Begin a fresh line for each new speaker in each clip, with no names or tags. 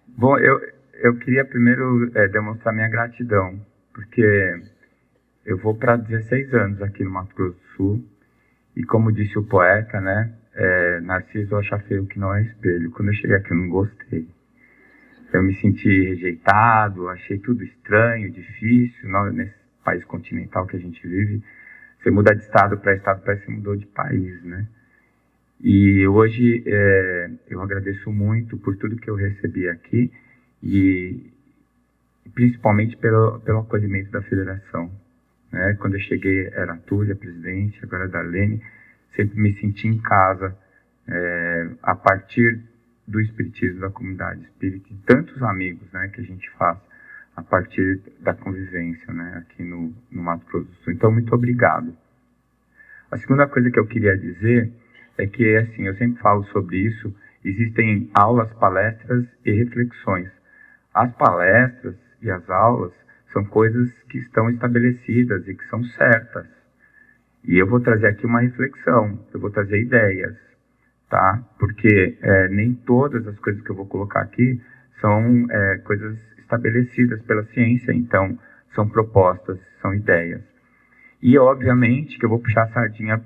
Bom, eu queria primeiro demonstrar minha gratidão, porque eu vou para 16 anos aqui no Mato Grosso do Sul, e como disse o poeta, né, Narciso acha feio que não é espelho. Quando eu cheguei aqui eu não gostei. Eu me senti rejeitado, achei tudo estranho, difícil, nesse país continental que a gente vive. Você muda de estado para estado, parece que você mudou de país, né? E hoje eu agradeço muito por tudo que eu recebi aqui e principalmente pelo acolhimento da federação, né? Quando eu cheguei era a Túlia, presidente, agora a Darlene, sempre me senti em casa a partir do espiritismo da comunidade espírita e tantos amigos, né, que a gente faz a partir da convivência, né, aqui no Mato Grosso do Sul. Então, muito obrigado. A segunda coisa que eu queria dizer é que, assim, eu sempre falo sobre isso, existem aulas, palestras e reflexões. As palestras e as aulas são coisas que estão estabelecidas e que são certas. E eu vou trazer aqui uma reflexão, eu vou trazer ideias, tá? Porque nem todas as coisas que eu vou colocar aqui são coisas estabelecidas pela ciência, então são propostas, são ideias. E, obviamente, que eu vou puxar a sardinha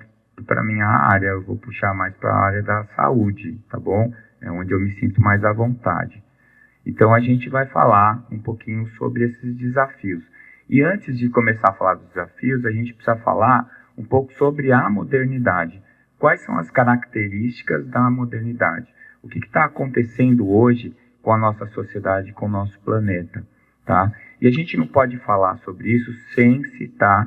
para a minha área, eu vou puxar mais para a área da saúde, tá bom? É onde eu me sinto mais à vontade. Então, a gente vai falar um pouquinho sobre esses desafios. E antes de começar a falar dos desafios, a gente precisa falar um pouco sobre a modernidade. Quais são as características da modernidade? O que está acontecendo hoje com a nossa sociedade, com o nosso planeta, tá? E a gente não pode falar sobre isso sem citar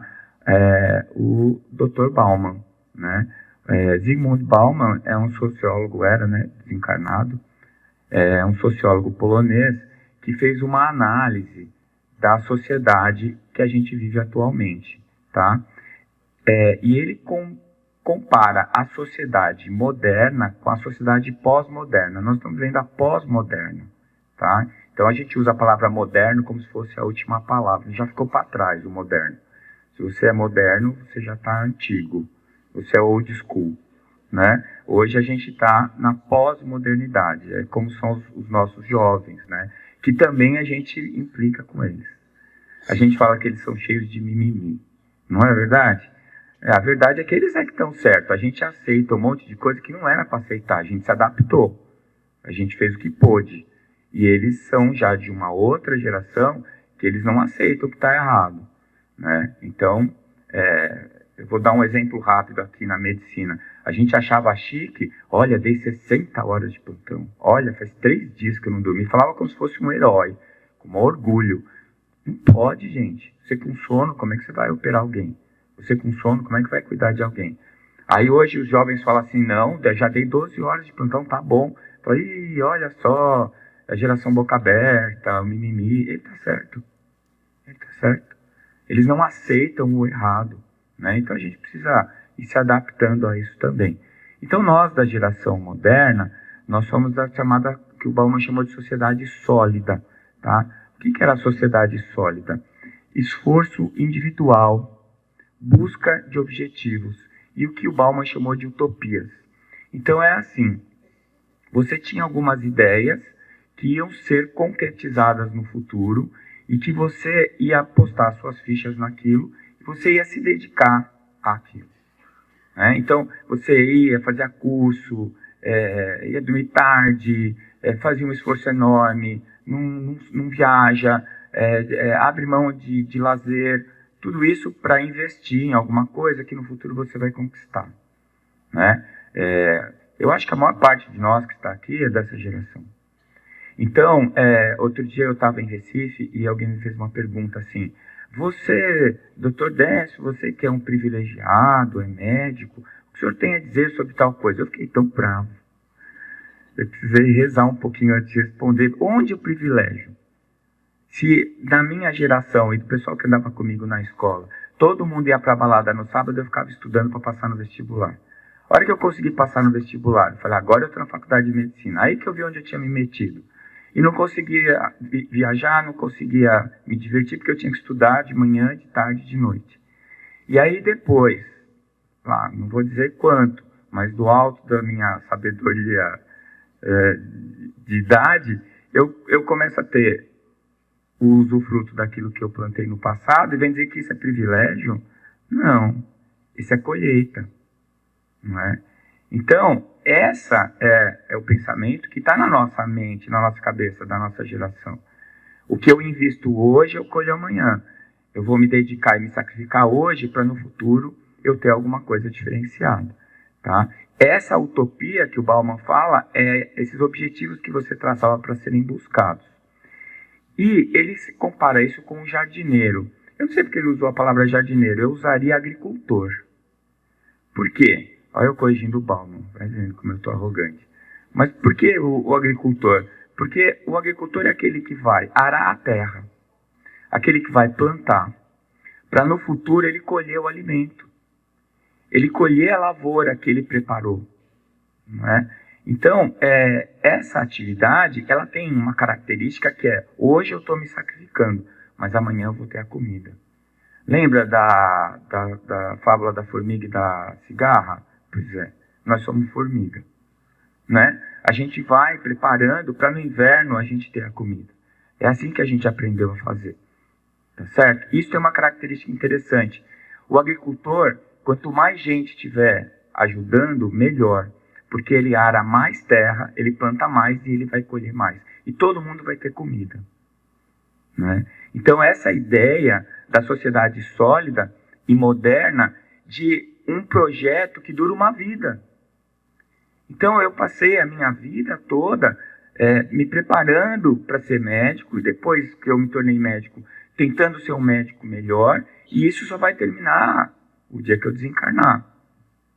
o Dr. Bauman, né? Zygmunt Bauman é um sociólogo, né, desencarnado, é um sociólogo polonês que fez uma análise da sociedade que a gente vive atualmente, tá? E ele compara a sociedade moderna com a sociedade pós-moderna. Nós estamos vendo a pós-moderna, tá? Então a gente usa a palavra moderno como se fosse a última palavra. Já ficou para trás o moderno. Se você é moderno, você já está antigo. Você é old school, né? Hoje a gente está na pós-modernidade. É como são os nossos jovens, né? Que também a gente implica com eles. A gente fala que eles são cheios de mimimi. Não é verdade? A verdade é que eles que estão certos. A gente aceita um monte de coisa que não era para aceitar. A gente se adaptou. A gente fez o que pôde. E eles são já de uma outra geração que eles não aceitam o que está errado, né? Então, eu vou dar um exemplo rápido aqui na medicina. A gente achava chique, olha, dei 60 horas de plantão. Olha, faz 3 dias que eu não dormi. Falava como se fosse um herói, com um orgulho. Não pode, gente. Você com sono, como é que você vai operar alguém? Você com sono, como é que vai cuidar de alguém? Aí hoje os jovens falam assim, não, já dei 12 horas de plantão, tá bom. Falei, olha só, a geração boca aberta, o mimimi. Ele tá certo. Ele tá certo. Eles não aceitam o errado, né? Então a gente precisa ir se adaptando a isso também. Então nós, da geração moderna, nós somos da chamada, que o Bauman chamou de sociedade sólida, tá? O que era a sociedade sólida? Esforço individual, busca de objetivos e o que o Bauman chamou de utopias. Então é assim, você tinha algumas ideias que iam ser concretizadas no futuro e que você ia apostar suas fichas naquilo e você ia se dedicar àquilo, né? Então você ia fazer curso, ia dormir tarde, fazia um esforço enorme, não viaja, abre mão de lazer, tudo isso para investir em alguma coisa que no futuro você vai conquistar, né? Eu acho que a maior parte de nós que está aqui é dessa geração. Então, outro dia eu estava em Recife e alguém me fez uma pergunta assim, você, doutor Décio, você que é um privilegiado, é médico, o que o senhor tem a dizer sobre tal coisa? Eu fiquei tão bravo. Eu precisei rezar um pouquinho antes de responder. Onde o privilégio? Se na minha geração e do pessoal que andava comigo na escola, todo mundo ia para a balada no sábado, eu ficava estudando para passar no vestibular. A hora que eu consegui passar no vestibular, eu falei, agora eu estou na faculdade de medicina. Aí que eu vi onde eu tinha me metido. E não conseguia viajar, não conseguia me divertir, porque eu tinha que estudar de manhã, de tarde, de noite. E aí depois, não vou dizer quanto, mas do alto da minha sabedoria de idade, eu começo a ter o usufruto daquilo que eu plantei no passado, e vem dizer que isso é privilégio? Não, isso é colheita, não é? Então, essa é o pensamento que está na nossa mente, na nossa cabeça, da nossa geração. O que eu invisto hoje, eu colho amanhã. Eu vou me dedicar e me sacrificar hoje para no futuro eu ter alguma coisa diferenciada, tá? Essa utopia que o Bauman fala é esses objetivos que você traçava para serem buscados. E ele se compara isso com um jardineiro. Eu não sei porque ele usou a palavra jardineiro, eu usaria agricultor. Por quê? Olha eu corrigindo o Bauman, vai vendo como eu estou arrogante. Mas por que o agricultor? Porque o agricultor é aquele que vai arar a terra, aquele que vai plantar, para no futuro ele colher o alimento. Ele colher a lavoura que ele preparou, não é? Então, essa atividade, ela tem uma característica que é, hoje eu estou me sacrificando, mas amanhã eu vou ter a comida. Lembra da fábula da formiga e da cigarra? Pois é, nós somos formiga, né? A gente vai preparando para no inverno a gente ter a comida. É assim que a gente aprendeu a fazer, tá certo? Isso é uma característica interessante. O agricultor, quanto mais gente tiver ajudando, melhor. Porque ele ara mais terra, ele planta mais e ele vai colher mais. E todo mundo vai ter comida, né? Então essa ideia da sociedade sólida e moderna de um projeto que dura uma vida. Então eu passei a minha vida toda me preparando para ser médico, e depois que eu me tornei médico, tentando ser um médico melhor, e isso só vai terminar o dia que eu desencarnar,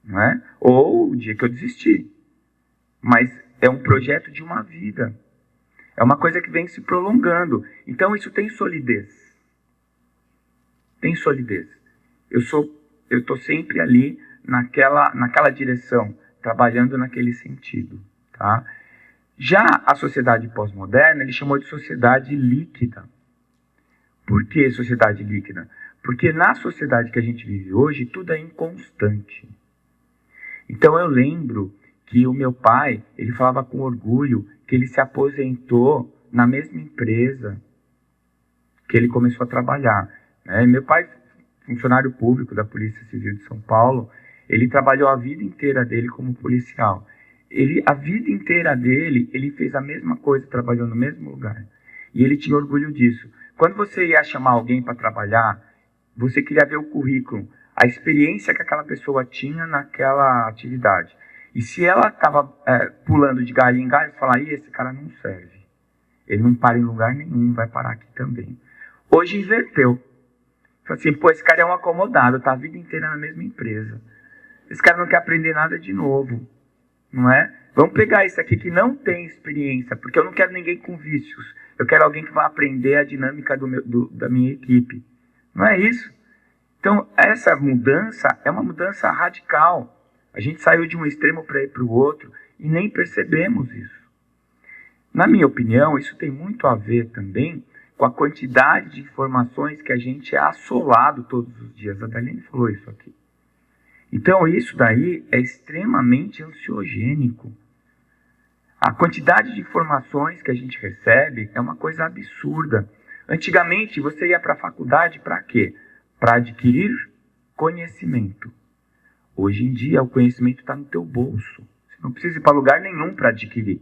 não é? Ou o dia que eu desistir. Mas é um projeto de uma vida. É uma coisa que vem se prolongando. Então isso tem solidez. Tem solidez. Eu estou sempre ali naquela direção, trabalhando naquele sentido, tá? Já a sociedade pós-moderna, ele chamou de sociedade líquida. Por que sociedade líquida? Porque na sociedade que a gente vive hoje, tudo é inconstante. Então eu lembro que o meu pai, ele falava com orgulho que ele se aposentou na mesma empresa que ele começou a trabalhar, né? Meu pai, funcionário público da Polícia Civil de São Paulo, ele trabalhou a vida inteira dele como policial. A vida inteira dele, ele fez a mesma coisa, trabalhou no mesmo lugar. E ele tinha orgulho disso. Quando você ia chamar alguém para trabalhar, você queria ver o currículo, a experiência que aquela pessoa tinha naquela atividade. E se ela estava pulando de galho em galho, falar, esse cara não serve. Ele não para em lugar nenhum, vai parar aqui também. Hoje inverteu. Fala assim, esse cara é um acomodado, tá a vida inteira na mesma empresa. Esse cara não quer aprender nada de novo, não é? Vamos pegar esse aqui que não tem experiência, porque eu não quero ninguém com vícios. Eu quero alguém que vai aprender a dinâmica da minha equipe. Não é isso? Então, essa mudança é uma mudança radical. A gente saiu de um extremo para ir para o outro e nem percebemos isso. Na minha opinião, isso tem muito a ver também com a quantidade de informações que a gente é assolado todos os dias. A Darlene falou isso aqui. Então, isso daí é extremamente ansiogênico. A quantidade de informações que a gente recebe é uma coisa absurda. Antigamente, você ia para a faculdade para quê? Para adquirir conhecimento. Hoje em dia, o conhecimento está no teu bolso. Você não precisa ir para lugar nenhum para adquirir.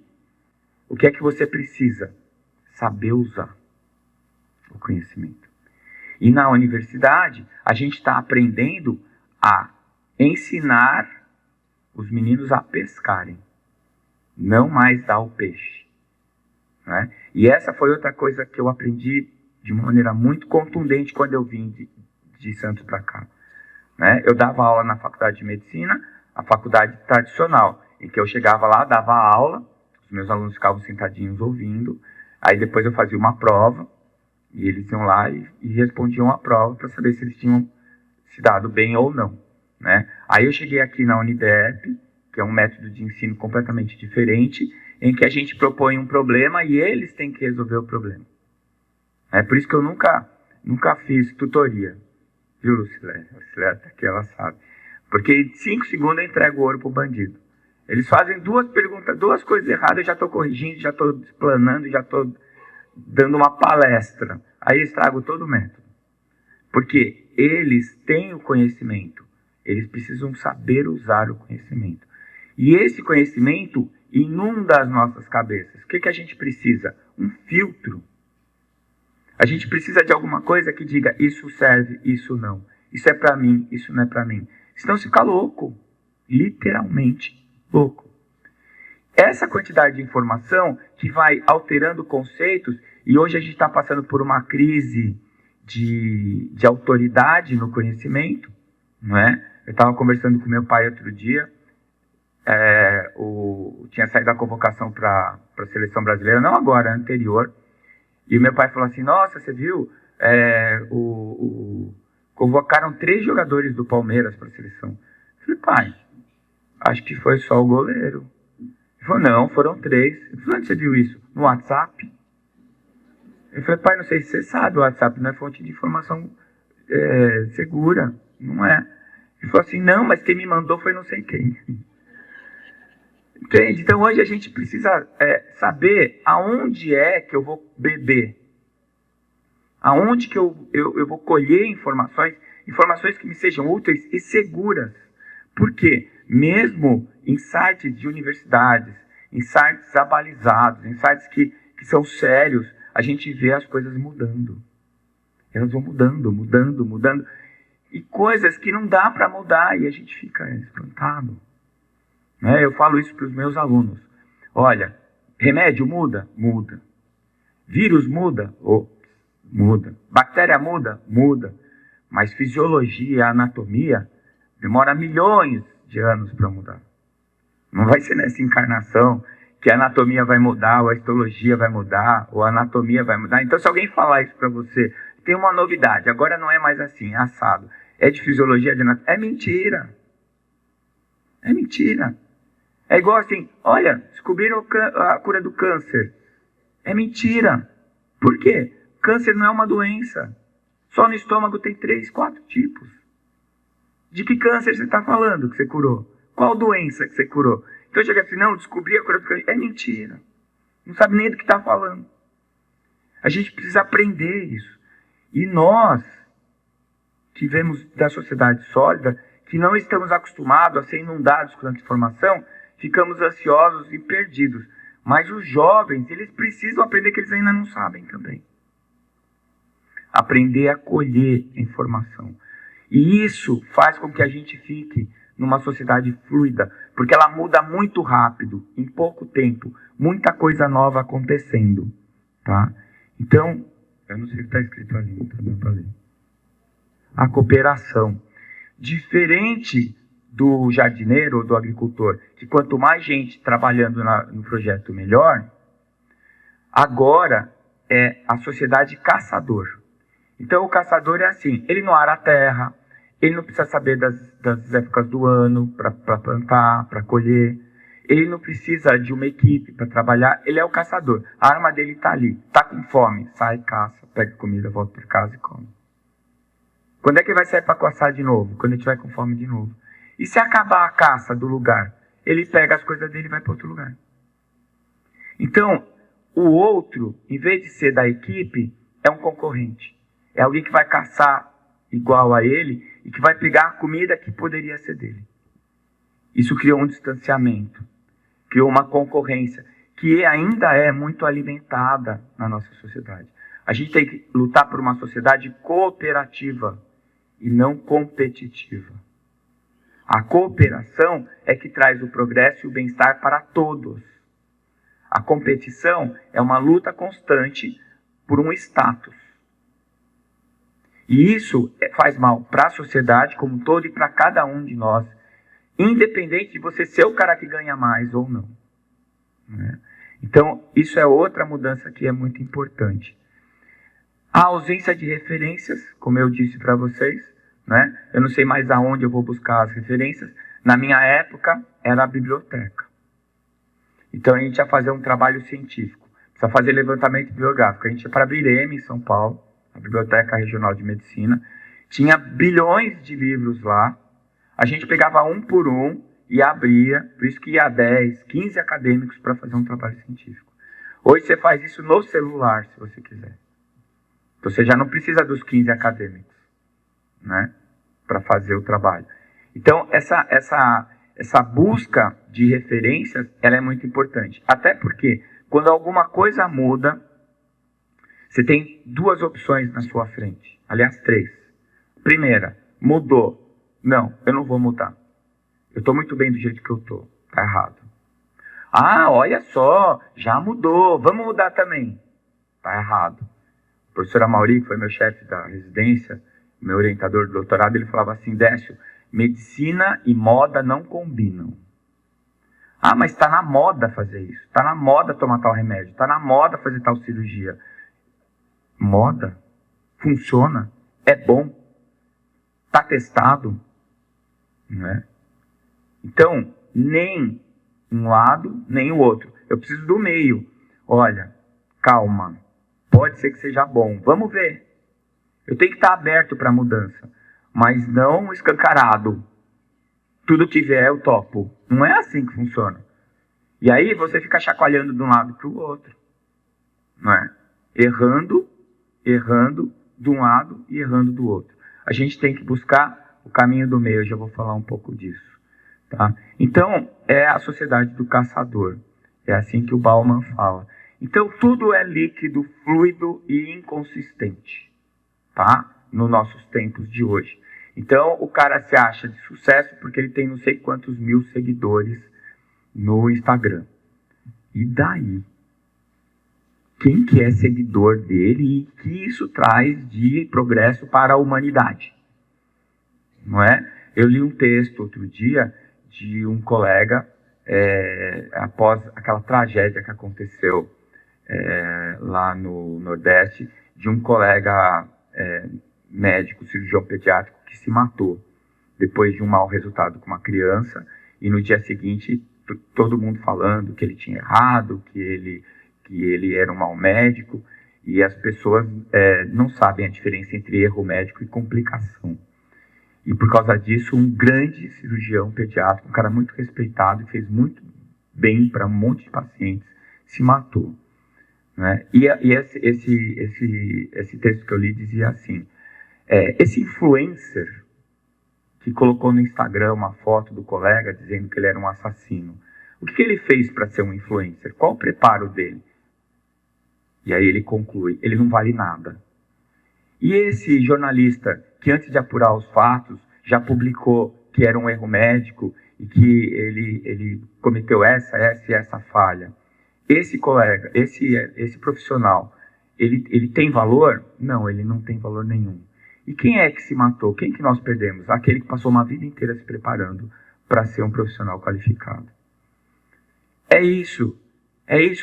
O que é que você precisa? Saber usar o conhecimento. E na universidade, a gente está aprendendo a ensinar os meninos a pescarem. Não mais dar o peixe, né? E essa foi outra coisa que eu aprendi de uma maneira muito contundente quando eu vim de Santos para cá, né? Eu dava aula na faculdade de medicina, a faculdade tradicional, em que eu chegava lá, dava aula, os meus alunos ficavam sentadinhos ouvindo, aí depois eu fazia uma prova, e eles iam lá e respondiam a prova para saber se eles tinham se dado bem ou não, né? Aí eu cheguei aqui na Unidep, que é um método de ensino completamente diferente, em que a gente propõe um problema e eles têm que resolver o problema. É por isso que eu nunca fiz tutoria. Viu, Lucilé? A Lucilé tá aqui, ela sabe. Porque em 5 segundos eu entrego ouro pro bandido. Eles fazem 2 perguntas, 2 coisas erradas, eu já estou corrigindo, já estou explanando, já estou dando uma palestra. Aí estrago todo o método. Porque eles têm o conhecimento. Eles precisam saber usar o conhecimento. E esse conhecimento inunda as nossas cabeças. O que a gente precisa? Um filtro. A gente precisa de alguma coisa que diga, isso serve, isso não. Isso é para mim, isso não é para mim. Senão você fica louco. Literalmente louco. Essa quantidade de informação que vai alterando conceitos, e hoje a gente está passando por uma crise de autoridade no conhecimento, não é? Eu estava conversando com meu pai outro dia, tinha saído a convocação para a seleção brasileira, não agora, anterior, e o meu pai falou assim, nossa, você viu, convocaram 3 jogadores do Palmeiras para a seleção. Eu falei, pai, acho que foi só o goleiro. Ele falou, não, foram 3. Eu falei, onde você viu isso? No WhatsApp? Eu falei, pai, não sei se você sabe, o WhatsApp não é fonte de informação segura, não é. Ele falou assim, não, mas quem me mandou foi não sei quem. Entende? Então hoje a gente precisa saber aonde é que eu vou beber. Aonde que eu vou colher informações que me sejam úteis e seguras. Por quê? Mesmo em sites de universidades, em sites abalizados, em sites que são sérios, a gente vê as coisas mudando. Elas vão mudando. E coisas que não dá para mudar e a gente fica espantado. Né? Eu falo isso para os meus alunos. Olha, remédio muda? Muda. Vírus muda? Muda. Bactéria muda? Muda. Mas fisiologia, anatomia, demora milhões de anos para mudar. Não vai ser nessa encarnação que a anatomia vai mudar, ou a histologia vai mudar, ou a anatomia vai mudar. Então, se alguém falar isso para você, tem uma novidade, agora não é mais assim, é assado. É de fisiologia, de anatomia. É mentira. É mentira. É igual assim, olha, descobriram a cura do câncer. É mentira. Por quê? Câncer não é uma doença. Só no estômago tem 3, 4 tipos. De que câncer você está falando que você curou? Qual doença que você curou? Então chega assim, não, descobri a cura do câncer. É mentira. Não sabe nem do que está falando. A gente precisa aprender isso. E nós, que vemos da sociedade sólida, que não estamos acostumados a ser inundados com tanta informação, ficamos ansiosos e perdidos. Mas os jovens, eles precisam aprender que eles ainda não sabem também. Aprender a colher a informação. E isso faz com que a gente fique numa sociedade fluida, porque ela muda muito rápido, em pouco tempo, muita coisa nova acontecendo, tá? Então, eu não sei o que está escrito ali, não está dando para ler. A cooperação. Diferente do jardineiro ou do agricultor, que quanto mais gente trabalhando no projeto, melhor, agora é a sociedade caçador. Então, o caçador é assim, ele não ara a terra, ele não precisa saber das épocas do ano para plantar, para colher. Ele não precisa de uma equipe para trabalhar. Ele é o caçador. A arma dele está ali. Está com fome. Sai, caça, pega comida, volta para casa e come. Quando é que ele vai sair para caçar de novo? Quando ele estiver com fome de novo. E se acabar a caça do lugar? Ele pega as coisas dele e vai para outro lugar. Então, o outro, em vez de ser da equipe, é um concorrente. É alguém que vai caçar igual a ele e que vai pegar a comida que poderia ser dele. Isso criou um distanciamento, criou uma concorrência que ainda é muito alimentada na nossa sociedade. A gente tem que lutar por uma sociedade cooperativa e não competitiva. A cooperação é que traz o progresso e o bem-estar para todos. A competição é uma luta constante por um status. E isso faz mal para a sociedade como um todo e para cada um de nós, independente de você ser o cara que ganha mais ou não. Né? Então, isso é outra mudança que é muito importante. A ausência de referências, como eu disse para vocês, né? Eu não sei mais aonde eu vou buscar as referências. Na minha época, era a biblioteca. Então, a gente ia fazer um trabalho científico. Precisa fazer levantamento bibliográfico. A gente ia para a BIREM, em São Paulo, a Biblioteca Regional de Medicina. Tinha bilhões de livros lá. A gente pegava um por um e abria, por isso que ia 10, 15 acadêmicos para fazer um trabalho científico. Hoje você faz isso no celular, se você quiser. Então você já não precisa dos 15 acadêmicos, né, para fazer o trabalho. Então essa busca de referências, ela é muito importante. Até porque quando alguma coisa muda, você tem duas opções na sua frente. Aliás, 3. Primeira, mudou. Não, eu não vou mudar. Eu estou muito bem do jeito que eu estou. Está errado. Ah, olha só, já mudou. Vamos mudar também. Está errado. O professor Amauri, que foi meu chefe da residência, meu orientador do doutorado, ele falava assim: Décio, medicina e moda não combinam. Ah, mas está na moda fazer isso. Está na moda tomar tal remédio. Está na moda fazer tal cirurgia. Moda? Funciona? É bom? Está testado? Não é? Então, nem um lado, nem o outro. Eu preciso do meio. Olha, calma. Pode ser que seja bom. Vamos ver. Eu tenho que estar aberto para a mudança. Mas não escancarado. Tudo que vier eu topo. Não é assim que funciona. E aí você fica chacoalhando de um lado para o outro. Não é? Errando de um lado e errando do outro. A gente tem que buscar o caminho do meio. Eu já vou falar um pouco disso. Tá? Então, é a sociedade do caçador. É assim que o Bauman fala. Então, tudo é líquido, fluido e inconsistente. Tá? Nos nossos tempos de hoje. Então, o cara se acha de sucesso porque ele tem não sei quantos mil seguidores no Instagram. E daí? Quem que é seguidor dele e que isso traz de progresso para a humanidade? Não é? Eu li um texto outro dia de um colega, após aquela tragédia que aconteceu lá no Nordeste, de um colega médico, cirurgião pediátrico, que se matou depois de um mau resultado com uma criança, e no dia seguinte todo mundo falando que ele tinha errado, que ele era um mau médico, e as pessoas não sabem a diferença entre erro médico e complicação. E por causa disso, um grande cirurgião pediátrico, um cara muito respeitado e fez muito bem para um monte de pacientes, se matou. Né? E esse texto que eu li dizia assim: esse influencer que colocou no Instagram uma foto do colega dizendo que ele era um assassino, o que ele fez para ser um influencer? Qual o preparo dele? E aí ele conclui: ele não vale nada. E esse jornalista que antes de apurar os fatos já publicou que era um erro médico e que ele cometeu essa e essa falha, esse colega, esse profissional, ele tem valor? Não, ele não tem valor nenhum. E quem é que se matou? Quem que nós perdemos? Aquele que passou uma vida inteira se preparando para ser um profissional qualificado. É isso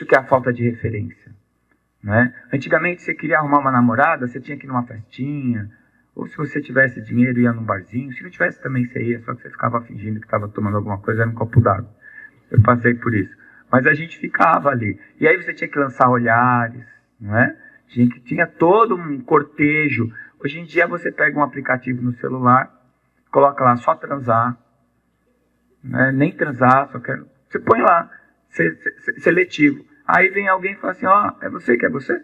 que é a falta de referência. Né? Antigamente você queria arrumar uma namorada, você tinha que ir numa festinha, ou se você tivesse dinheiro ia num barzinho, se não tivesse também você ia, só que você ficava fingindo que estava tomando alguma coisa, era um copo d'água. Eu passei por isso. Mas a gente ficava ali. E aí você tinha que lançar olhares, não é? Tinha todo um cortejo. Hoje em dia você pega um aplicativo no celular, coloca lá só transar, né? Nem transar, só quero... Você põe lá, seletivo. Aí vem alguém e fala assim: é você que é você?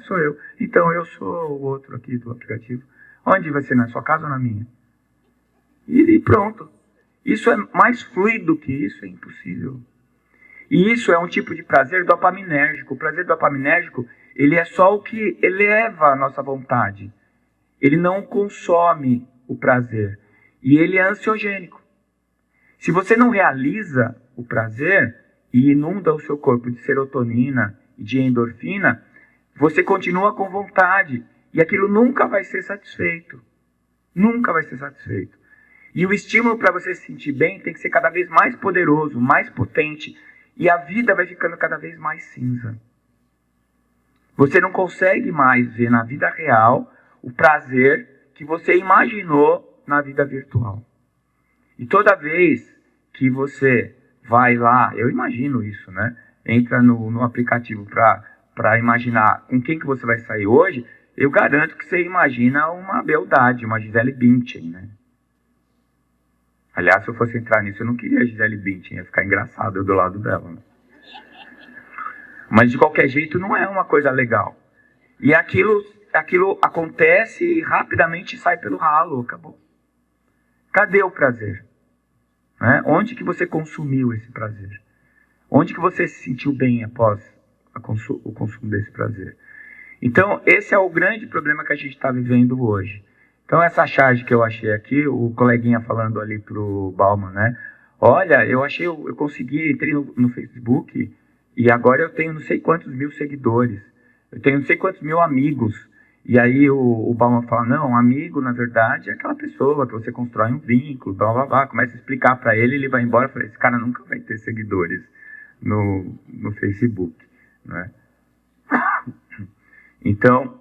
Sou eu. Então eu sou o outro aqui do aplicativo. Onde vai ser? Na sua casa ou na minha? E pronto. Isso é mais fluido que isso, é impossível. E isso é um tipo de prazer dopaminérgico. O prazer dopaminérgico, ele é só o que eleva a nossa vontade. Ele não consome o prazer. E ele é ansiogênico. Se você não realiza o prazer e inunda o seu corpo de serotonina e de endorfina, você continua com vontade. E aquilo nunca vai ser satisfeito. Nunca vai ser satisfeito. E o estímulo para você se sentir bem tem que ser cada vez mais poderoso, mais potente. E a vida vai ficando cada vez mais cinza. Você não consegue mais ver na vida real o prazer que você imaginou na vida virtual. E toda vez que você vai lá, eu imagino isso, né? Entra no aplicativo para imaginar com quem que você vai sair hoje, eu garanto que você imagina uma beldade, uma Gisele Bündchen, né? Aliás, se eu fosse entrar nisso, eu não queria a Gisele Bündchen, ia ficar engraçado eu do lado dela. Né? Mas, de qualquer jeito, não é uma coisa legal. E aquilo acontece e rapidamente sai pelo ralo, acabou. Cadê o prazer? Né? Onde que você consumiu esse prazer? Onde que você se sentiu bem após o consumo desse prazer? Então, esse é o grande problema que a gente está vivendo hoje. Então, essa charge que eu achei aqui, o coleguinha falando ali pro Bauman, né? Olha, eu consegui, entrei no Facebook e agora eu tenho não sei quantos mil seguidores. Eu tenho não sei quantos mil amigos. E aí o Bauman fala, não, amigo, na verdade, é aquela pessoa que você constrói um vínculo, blá, blá, blá. Começa a explicar para ele, ele vai embora e fala, esse cara nunca vai ter seguidores no Facebook, né? Então,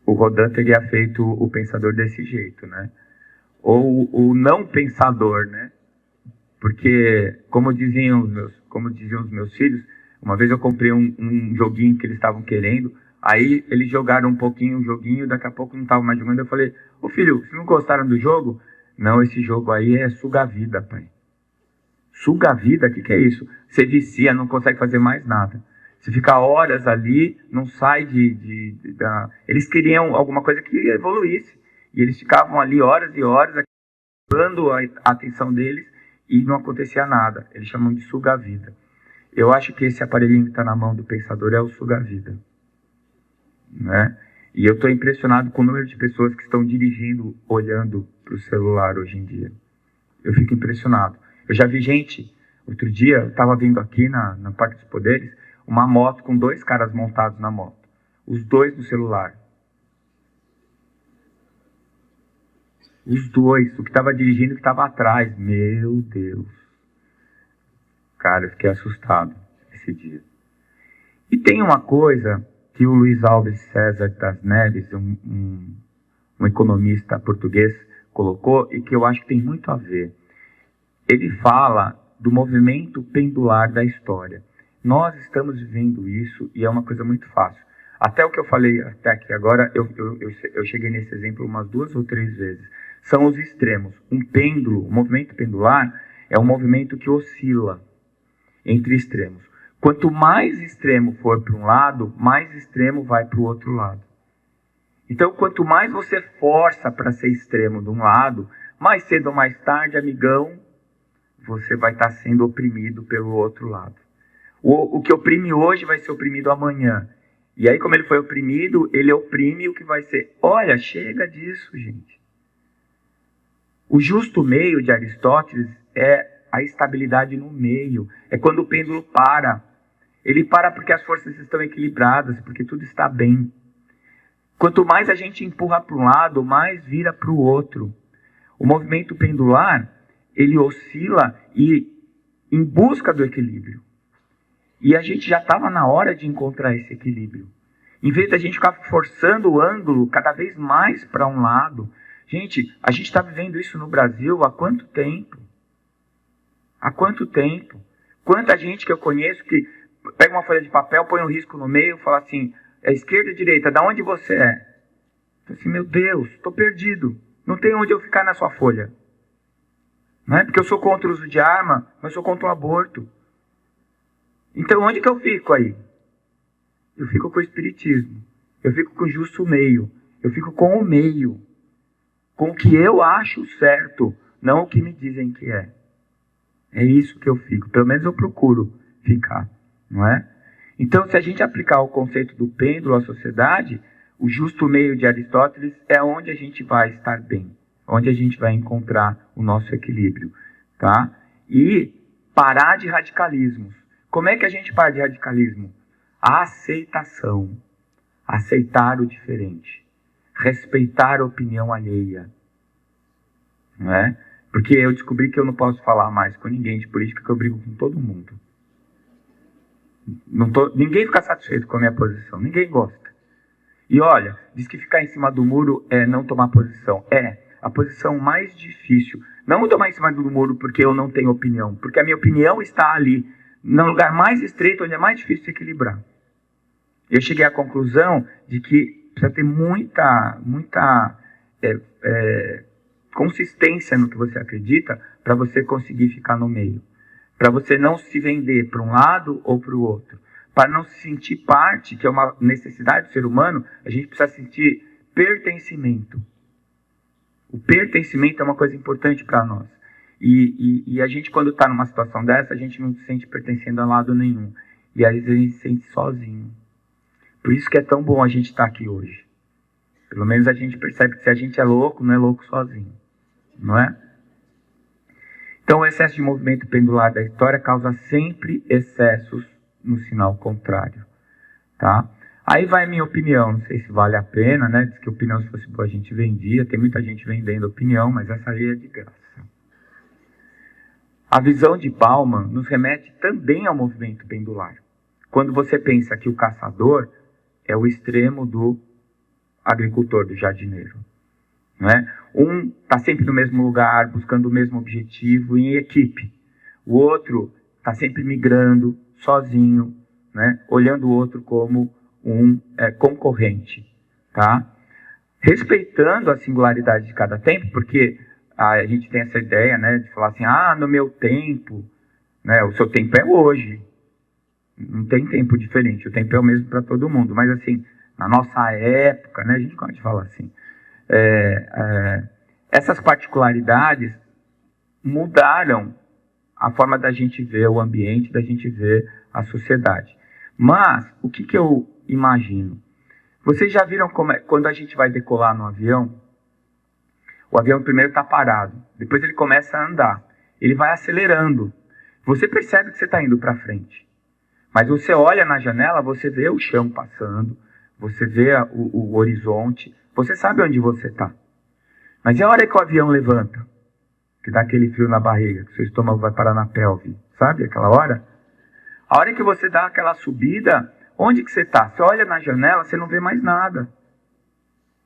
o Rodin teria feito o pensador desse jeito, né? Ou o não pensador, né? Porque, como diziam os meus filhos, uma vez eu comprei um joguinho que eles estavam querendo, aí eles jogaram um pouquinho o joguinho, daqui a pouco não estavam mais jogando, eu falei, ô filho, vocês não gostaram do jogo? Não, esse jogo aí é suga-vida, pai. Suga-vida? O que é isso? Você vicia, não consegue fazer mais nada. Você fica horas ali, não sai Eles queriam alguma coisa que evoluísse. E eles ficavam ali horas e horas, dando a atenção deles, e não acontecia nada. Eles chamam de suga-vida. Eu acho que esse aparelhinho que está na mão do pensador é o suga-vida. Né? E eu estou impressionado com o número de pessoas que estão dirigindo, olhando para o celular hoje em dia. Eu fico impressionado. Eu já vi gente, outro dia, eu estava vindo aqui na Parque dos Poderes, uma moto com 2 caras montados na moto. Os 2 no celular. Os 2. O que estava dirigindo e o que estava atrás. Meu Deus. Cara, eu fiquei assustado esse dia. E tem uma coisa que o Luiz Alves César das Neves, um economista português, colocou e que eu acho que tem muito a ver. Ele fala do movimento pendular da história. Nós estamos vivendo isso e é uma coisa muito fácil. Até o que eu falei até aqui agora, eu cheguei nesse exemplo umas 2 ou 3 vezes. São os extremos. Um pêndulo, um movimento pendular, é um movimento que oscila entre extremos. Quanto mais extremo for para um lado, mais extremo vai para o outro lado. Então, quanto mais você força para ser extremo de um lado, mais cedo ou mais tarde, amigão, você vai estar sendo oprimido pelo outro lado. O que oprime hoje vai ser oprimido amanhã. E aí, como ele foi oprimido, ele oprime o que vai ser. Olha, chega disso, gente. O justo meio de Aristóteles é a estabilidade no meio. É quando o pêndulo para. Ele para porque as forças estão equilibradas, porque tudo está bem. Quanto mais a gente empurra para um lado, mais vira para o outro. O movimento pendular, ele oscila em busca do equilíbrio. E a gente já estava na hora de encontrar esse equilíbrio. Em vez da gente ficar forçando o ângulo cada vez mais para um lado. Gente, a gente está vivendo isso no Brasil há quanto tempo? Há quanto tempo? Quanta gente que eu conheço que pega uma folha de papel, põe um risco no meio e fala assim, é esquerda ou direita, da onde você é? Eu assim, meu Deus, estou perdido. Não tem onde eu ficar na sua folha. Não é? Porque eu sou contra o uso de arma, mas sou contra o aborto. Então, onde que eu fico aí? Eu fico com o espiritismo. Eu fico com o justo meio. Eu fico com o meio. Com o que eu acho certo, não o que me dizem que é. É isso que eu fico. Pelo menos eu procuro ficar. Não é? Então, se a gente aplicar o conceito do pêndulo à sociedade, o justo meio de Aristóteles é onde a gente vai estar bem. Onde a gente vai encontrar o nosso equilíbrio. Tá? E parar de radicalismos. Como é que a gente para de radicalismo? A aceitação. Aceitar o diferente. Respeitar a opinião alheia. Não é? Porque eu descobri que eu não posso falar mais com ninguém de política, que eu brigo com todo mundo. Ninguém fica satisfeito com a minha posição. Ninguém gosta. E olha, diz que ficar em cima do muro é não tomar posição. É a posição mais difícil. Não tomar em cima do muro porque eu não tenho opinião. Porque a minha opinião está ali. No lugar mais estreito, onde é mais difícil se equilibrar. Eu cheguei à conclusão de que precisa ter muita consistência no que você acredita para você conseguir ficar no meio. Para você não se vender para um lado ou para o outro. Para não se sentir parte, que é uma necessidade do ser humano, a gente precisa sentir pertencimento. O pertencimento é uma coisa importante para nós. E a gente, quando está numa situação dessa, a gente não se sente pertencendo a lado nenhum. E aí a gente se sente sozinho. Por isso que é tão bom a gente estar aqui hoje. Pelo menos a gente percebe que se a gente é louco, não é louco sozinho. Não é? Então o excesso de movimento pendular da história causa sempre excessos no sinal contrário. Tá? Aí vai a minha opinião, não sei se vale a pena, né? Diz que opinião, se fosse boa, a gente vendia. Tem muita gente vendendo opinião, mas essa aí é de graça. A visão de Bauman nos remete também ao movimento pendular. Quando você pensa que o caçador é o extremo do agricultor, do jardineiro. Não é? Um está sempre no mesmo lugar, buscando o mesmo objetivo em equipe. O outro está sempre migrando, sozinho, né? Olhando o outro como um concorrente. Tá? Respeitando a singularidade de cada tempo, porque a gente tem essa ideia, né, de falar assim, no meu tempo, né, o seu tempo é hoje. Não tem tempo diferente, o tempo é o mesmo para todo mundo. Mas assim, na nossa época, né, a gente gosta de falar assim, essas particularidades mudaram a forma da gente ver o ambiente, da gente ver a sociedade. Mas, o que eu imagino? Vocês já viram como quando a gente vai decolar no avião? O avião primeiro está parado, depois ele começa a andar. Ele vai acelerando. Você percebe que você está indo para frente. Mas você olha na janela, você vê o chão passando, você vê o horizonte, você sabe onde você está. Mas e a hora que o avião levanta? Que dá aquele frio na barriga, que seu estômago vai parar na pelve. Sabe aquela hora? A hora que você dá aquela subida, onde que você está? Você olha na janela, você não vê mais nada.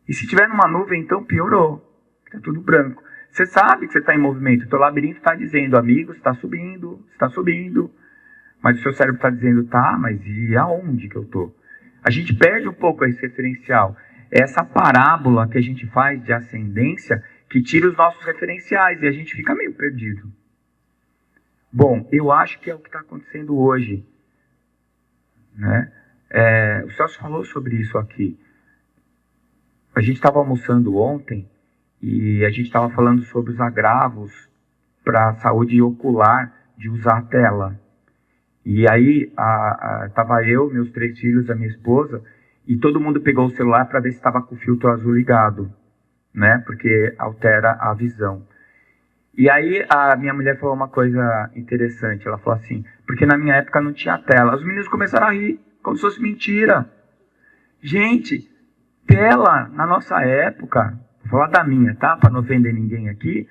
E se tiver numa nuvem, então piorou. Está tudo branco. Você sabe que você está em movimento. O teu labirinto está dizendo, amigo, você está subindo. Mas o seu cérebro está dizendo, tá, mas e aonde que eu estou? A gente perde um pouco esse referencial. É essa parábola que a gente faz de ascendência que tira os nossos referenciais e a gente fica meio perdido. Bom, eu acho que é o que está acontecendo hoje. Né? O Celso falou sobre isso aqui. A gente estava almoçando ontem e a gente estava falando sobre os agravos para a saúde ocular de usar a tela. E aí estava eu, meus 3 filhos, a minha esposa, e todo mundo pegou o celular para ver se estava com o filtro azul ligado, né? Porque altera a visão. E aí a minha mulher falou uma coisa interessante. Ela falou assim, porque na minha época não tinha tela. Os meninos começaram a rir, como se fosse mentira. Gente, tela na nossa época, vou falar da minha, tá? Para não ofender ninguém aqui,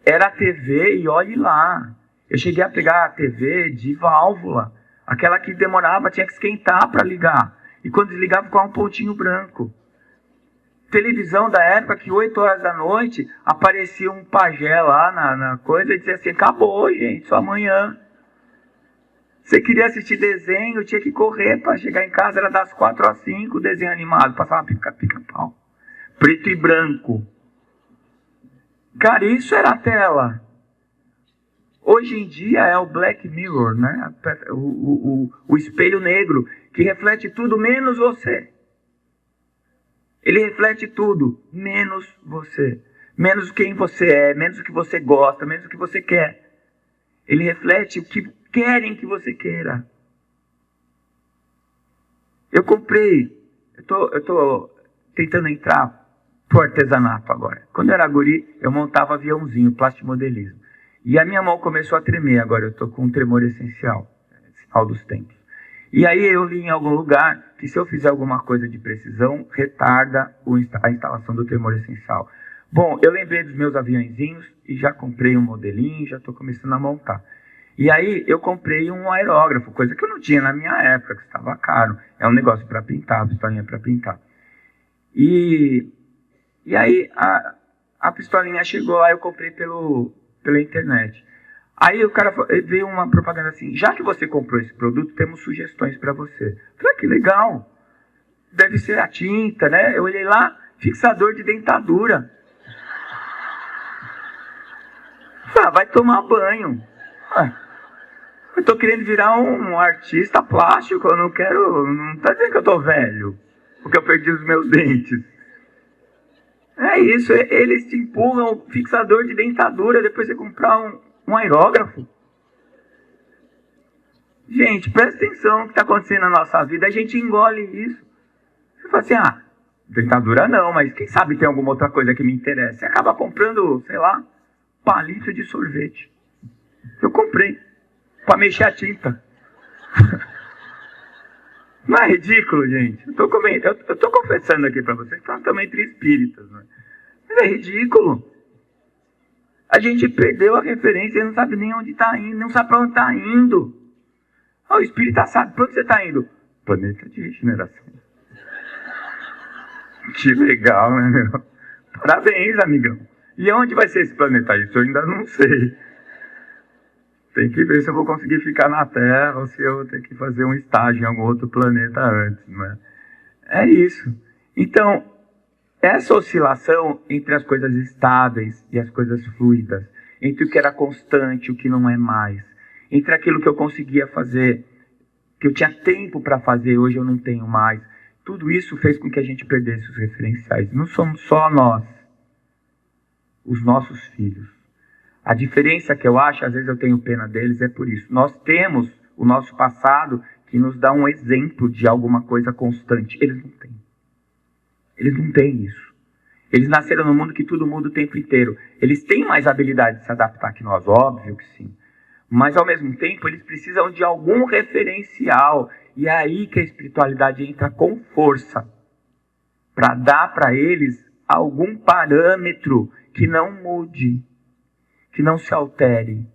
era a TV e olhe lá. Eu cheguei a pegar a TV de válvula, aquela que demorava, tinha que esquentar para ligar. E quando desligava, ficava um pontinho branco. Televisão da época que 8 horas da noite aparecia um pajé lá na coisa e dizia assim, acabou, gente, só amanhã. Você queria assistir desenho, tinha que correr para chegar em casa, era das 4 às 5, desenho animado, passava pica-pau. Preto e branco. Cara, isso era a tela. Hoje em dia é o Black Mirror, né? O espelho negro, que reflete tudo menos você. Ele reflete tudo, menos você. Menos quem você é, menos o que você gosta, menos o que você quer. Ele reflete o que querem que você queira. Eu comprei, eu tô tentando entrar pro artesanato agora. Quando eu era guri, eu montava aviãozinho, plastimodelismo. E a minha mão começou a tremer, agora eu estou com um tremor essencial, sinal dos tempos. E aí eu li em algum lugar que se eu fizer alguma coisa de precisão, retarda a instalação do tremor essencial. Bom, eu lembrei dos meus aviãozinhos e já comprei um modelinho, já estou começando a montar. E aí eu comprei um aerógrafo, coisa que eu não tinha na minha época, que estava caro. É um negócio para pintar, pistolinha para pintar. E aí a pistolinha chegou lá, eu comprei pela internet. Aí o cara veio uma propaganda assim, já que você comprou esse produto, temos sugestões para você. Eu falei, que legal. Deve ser a tinta, né? Eu olhei lá, fixador de dentadura. Ah, vai tomar banho. Eu tô querendo virar um artista plástico, eu não quero... Não tá dizendo que eu tô velho, porque eu perdi os meus dentes. É isso, eles te empurram um fixador de dentadura, depois você comprar um aerógrafo. Gente, presta atenção no que está acontecendo na nossa vida, a gente engole isso. Você fala assim, dentadura não, mas quem sabe tem alguma outra coisa que me interessa. Você acaba comprando, sei lá, palito de sorvete. Eu comprei, para mexer a tinta. Não é ridículo, gente? Eu tô confessando aqui para vocês que nós estamos entre espíritas, né? Mas é ridículo. A gente perdeu a referência e não sabe nem onde está indo, não sabe para onde está indo. O espírita sabe para onde você está indo. Planeta de regeneração. Que legal, né, meu? Parabéns, amigão. E onde vai ser esse planeta? Isso eu ainda não sei. Tem que ver se eu vou conseguir ficar na Terra ou se eu vou ter que fazer um estágio em algum outro planeta antes, né? É isso. Então, essa oscilação entre as coisas estáveis e as coisas fluidas, entre o que era constante e o que não é mais, entre aquilo que eu conseguia fazer, que eu tinha tempo para fazer, hoje eu não tenho mais, tudo isso fez com que a gente perdesse os referenciais. Não somos só nós, os nossos filhos. A diferença que eu acho, às vezes eu tenho pena deles, é por isso. Nós temos o nosso passado que nos dá um exemplo de alguma coisa constante. Eles não têm. Eles não têm isso. Eles nasceram num mundo que tudo muda o tempo inteiro. Eles têm mais habilidade de se adaptar que nós, óbvio que sim. Mas, ao mesmo tempo, eles precisam de algum referencial. E é aí que a espiritualidade entra com força. Para dar para eles algum parâmetro que não mude, que não se altere.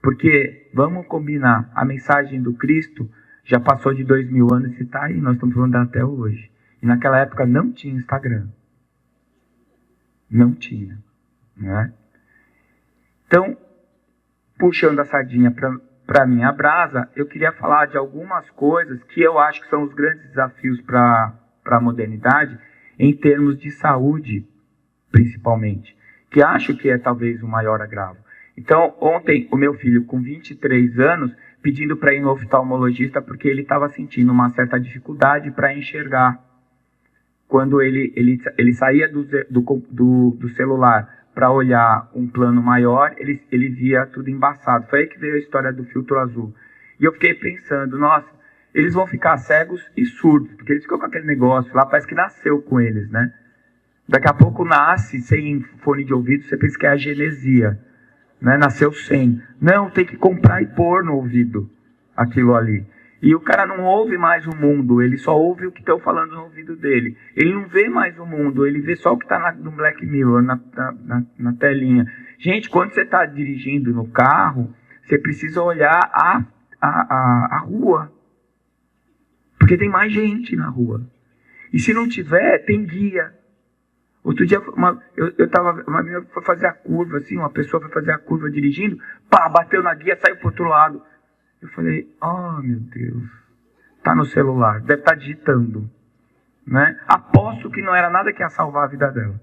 Porque, vamos combinar, a mensagem do Cristo já passou de 2000 anos e está aí, nós estamos falando até hoje. E naquela época não tinha Instagram. Não tinha. Né? Então, puxando a sardinha para a minha brasa, eu queria falar de algumas coisas que eu acho que são os grandes desafios para a modernidade, em termos de saúde, principalmente, que acho que é talvez o maior agravo. Então, ontem, o meu filho, com 23 anos, pedindo para ir no oftalmologista porque ele estava sentindo uma certa dificuldade para enxergar. Quando ele saía do celular para olhar um plano maior, ele via tudo embaçado. Foi aí que veio a história do filtro azul. E eu fiquei pensando, nossa, eles vão ficar cegos e surdos, porque eles ficam com aquele negócio lá, parece que nasceu com eles, né? Daqui a pouco nasce sem fone de ouvido, você pensa que é a genesia, né? Nasceu sem. Não, tem que comprar e pôr no ouvido aquilo ali. E o cara não ouve mais o mundo, ele só ouve o que estão falando no ouvido dele. Ele não vê mais o mundo, ele vê só o que está no Black Mirror, na telinha. Gente, quando você está dirigindo no carro, você precisa olhar a rua. Porque tem mais gente na rua. E se não tiver, tem guia. Outro dia, uma menina foi fazer a curva, assim, uma pessoa foi fazer a curva dirigindo, bateu na guia, saiu para o outro lado. Eu falei, meu Deus, tá no celular, deve estar digitando, né? Aposto que não era nada que ia salvar a vida dela.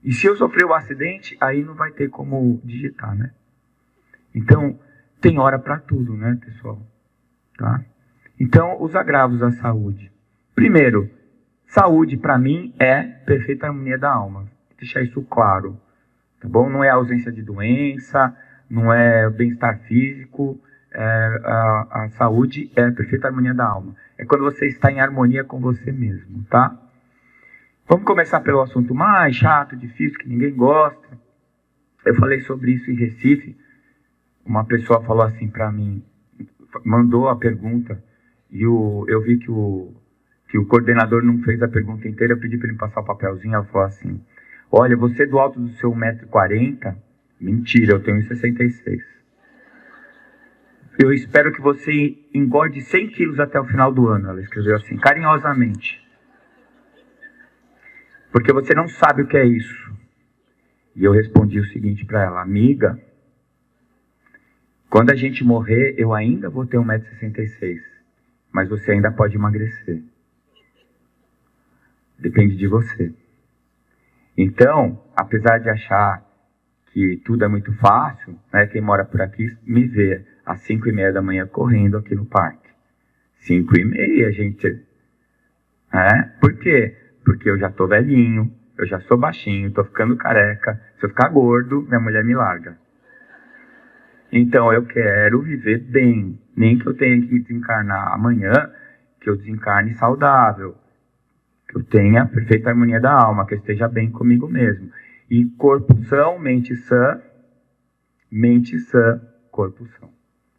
E se eu sofrer um acidente, aí não vai ter como digitar, né? Então, tem hora para tudo, né, pessoal? Tá? Então, os agravos da saúde. Primeiro, saúde para mim é perfeita harmonia da alma. Vou deixar isso claro, tá bom? Não é ausência de doença, não é bem-estar físico. A saúde é a perfeita harmonia da alma. É quando você está em harmonia com você mesmo, tá? Vamos começar pelo assunto mais chato, difícil, que ninguém gosta. Eu falei sobre isso em Recife. Uma pessoa falou assim para mim, mandou a pergunta, e eu vi que o coordenador não fez a pergunta inteira. Eu pedi para ele passar o papelzinho. Ela falou assim, olha, você do alto do seu 1,40 m, mentira, eu tenho 1,66 m. Eu espero que você engorde 100 quilos até o final do ano. Ela escreveu assim, carinhosamente. Porque você não sabe o que é isso. E eu respondi o seguinte para ela, amiga, quando a gente morrer, eu ainda vou ter 1,66 m. Mas você ainda pode emagrecer. Depende de você. Então, apesar de achar que tudo é muito fácil, né? Quem mora por aqui me vê às 5h30 da manhã correndo aqui no parque. 5h30, gente. Por quê? Porque eu já tô velhinho, eu já sou baixinho, tô ficando careca. Se eu ficar gordo, minha mulher me larga. Então eu quero viver bem. Nem que eu tenha que desencarnar amanhã, que eu desencarne saudável. Que eu tenha a perfeita harmonia da alma, que eu esteja bem comigo mesmo. E corpo são, mente sã, corpo são.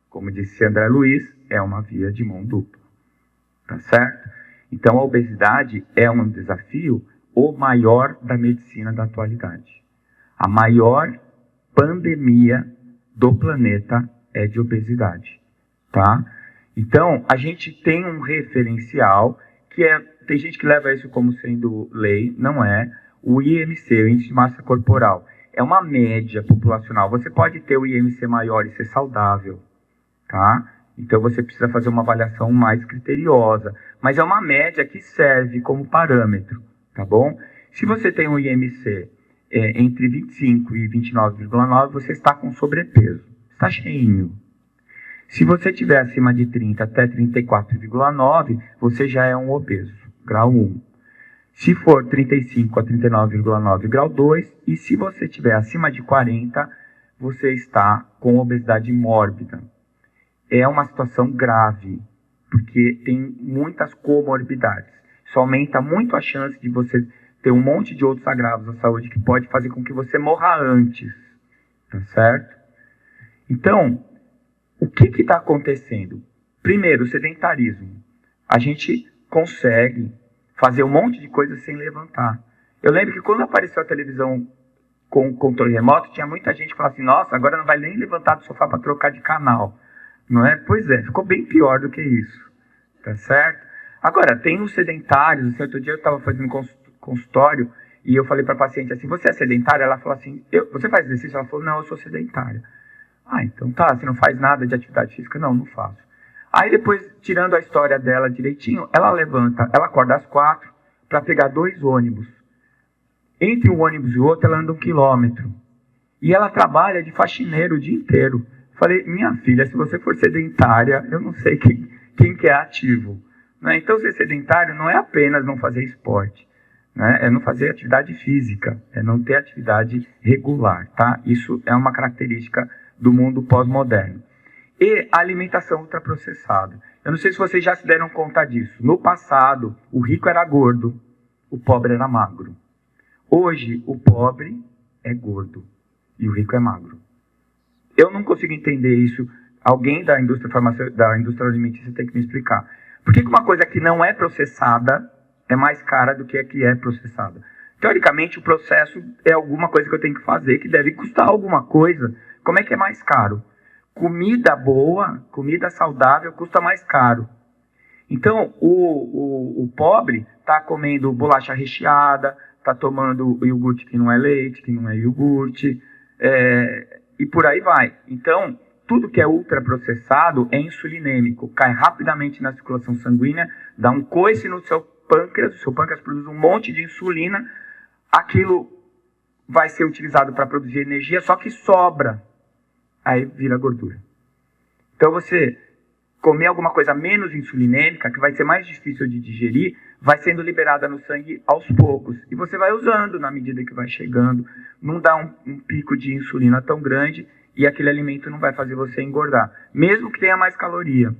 Como disse André Luiz, é uma via de mão dupla. Tá certo? Então a obesidade é um desafio, o maior da medicina da atualidade. A maior pandemia do planeta é de obesidade. Tá? Então a gente tem um referencial que tem gente que leva isso como sendo lei, não é. O IMC, o Índice de Massa Corporal, é uma média populacional. Você pode ter o IMC maior e ser saudável, tá? Então você precisa fazer uma avaliação mais criteriosa. Mas é uma média que serve como parâmetro, tá bom? Se você tem um IMC entre 25 e 29,9, você está com sobrepeso. Está cheinho. Se você tiver acima de 30 até 34,9, você já é um obeso, grau 1. Se for 35 a 39,9, grau 2. E se você tiver acima de 40, você está com obesidade mórbida. É uma situação grave, porque tem muitas comorbidades. Isso aumenta muito a chance de você ter um monte de outros agravos à saúde que pode fazer com que você morra antes. Tá certo? Então, o que está acontecendo? Primeiro, o sedentarismo. A gente consegue fazer um monte de coisa sem levantar. Eu lembro que quando apareceu a televisão com controle remoto, tinha muita gente que falava assim, nossa, agora não vai nem levantar do sofá para trocar de canal. Não é? Pois é, ficou bem pior do que isso. Tá certo? Agora, tem os sedentários. Assim, outro dia eu estava fazendo consultório e eu falei para a paciente assim, você é sedentária? Ela falou assim, você faz exercício? Ela falou, não, eu sou sedentária. Ah, então tá, você não faz nada de atividade física? Não, não faço. Aí depois, tirando a história dela direitinho, ela levanta, ela acorda às 4 para pegar 2 ônibus. Entre um ônibus e o outro, ela anda 1 quilômetro. E ela trabalha de faxineiro o dia inteiro. Falei, minha filha, se você for sedentária, eu não sei quem que é ativo. Né? Então, ser sedentário não é apenas não fazer esporte. Né? É não fazer atividade física. É não ter atividade regular. Tá? Isso é uma característica do mundo pós-moderno. E a alimentação ultraprocessada. Eu não sei se vocês já se deram conta disso. No passado, o rico era gordo, o pobre era magro. Hoje, o pobre é gordo e o rico é magro. Eu não consigo entender isso. Alguém da indústria farmacêutica, da indústria alimentícia tem que me explicar. Por que uma coisa que não é processada é mais cara do que a que é processada? Teoricamente, o processo é alguma coisa que eu tenho que fazer, que deve custar alguma coisa. Como é que é mais caro? Comida boa, comida saudável, custa mais caro. Então, o pobre está comendo bolacha recheada, está tomando iogurte que não é leite, que não é iogurte, e por aí vai. Então, tudo que é ultraprocessado é insulinêmico, cai rapidamente na circulação sanguínea, dá um coice no seu pâncreas, o seu pâncreas produz um monte de insulina, aquilo vai ser utilizado para produzir energia, só que sobra. Aí vira gordura. Então você comer alguma coisa menos insulinêmica, que vai ser mais difícil de digerir, vai sendo liberada no sangue aos poucos. E você vai usando na medida que vai chegando. Não dá um pico de insulina tão grande e aquele alimento não vai fazer você engordar. Mesmo que tenha mais caloria.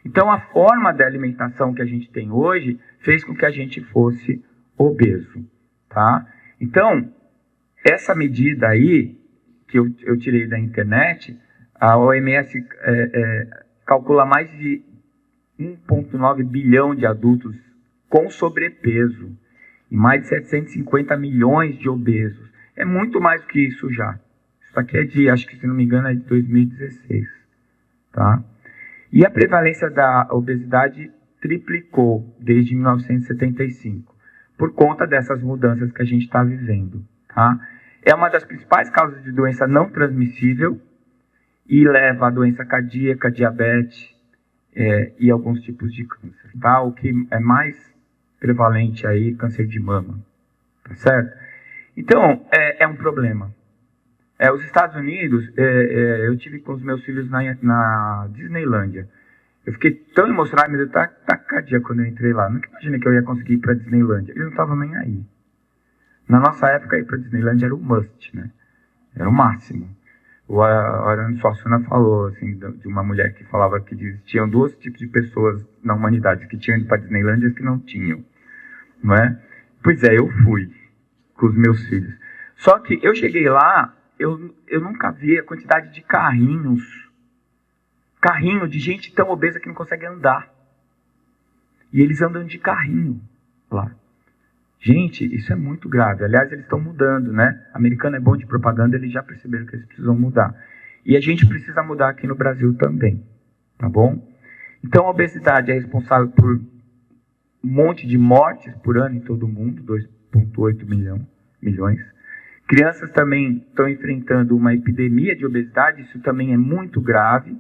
Então a forma da alimentação que a gente tem hoje fez com que a gente fosse obeso. Tá? Então, essa medida aí, que eu tirei da internet, a OMS calcula mais de 1,9 bilhão de adultos com sobrepeso e mais de 750 milhões de obesos. É muito mais do que isso já. Isso aqui é de, acho que se não me engano, é de 2016. Tá? E a prevalência da obesidade triplicou desde 1975, por conta dessas mudanças que a gente está vivendo. Tá? É uma das principais causas de doença não transmissível e leva a doença cardíaca, diabetes e alguns tipos de câncer. Tá? O que é mais prevalente aí, câncer de mama. Tá certo? Então, é um problema. Os Estados Unidos, eu tive com os meus filhos na Disneylândia. Eu fiquei tão emocionado, me deu taquicardia quando eu entrei lá. Nunca imaginei que eu ia conseguir ir pra Disneylândia. Eles não estavam nem aí. Na nossa época, ir pra Disneylândia era o must, né? Era o máximo. O Arano Suassuna falou, assim, de uma mulher que falava que existiam dois tipos de pessoas na humanidade, que tinham ido para Disneylândia e as que não tinham, não é? Pois é, eu fui com os meus filhos. Só que eu cheguei lá, eu nunca vi a quantidade de carrinho de gente tão obesa que não consegue andar. E eles andam de carrinho lá. Gente, isso é muito grave. Aliás, eles estão mudando, né? O americano é bom de propaganda, eles já perceberam que eles precisam mudar. E a gente precisa mudar aqui no Brasil também, tá bom? Então, a obesidade é responsável por um monte de mortes por ano em todo o mundo, 2,8 milhões. Crianças também estão enfrentando uma epidemia de obesidade, isso também é muito grave.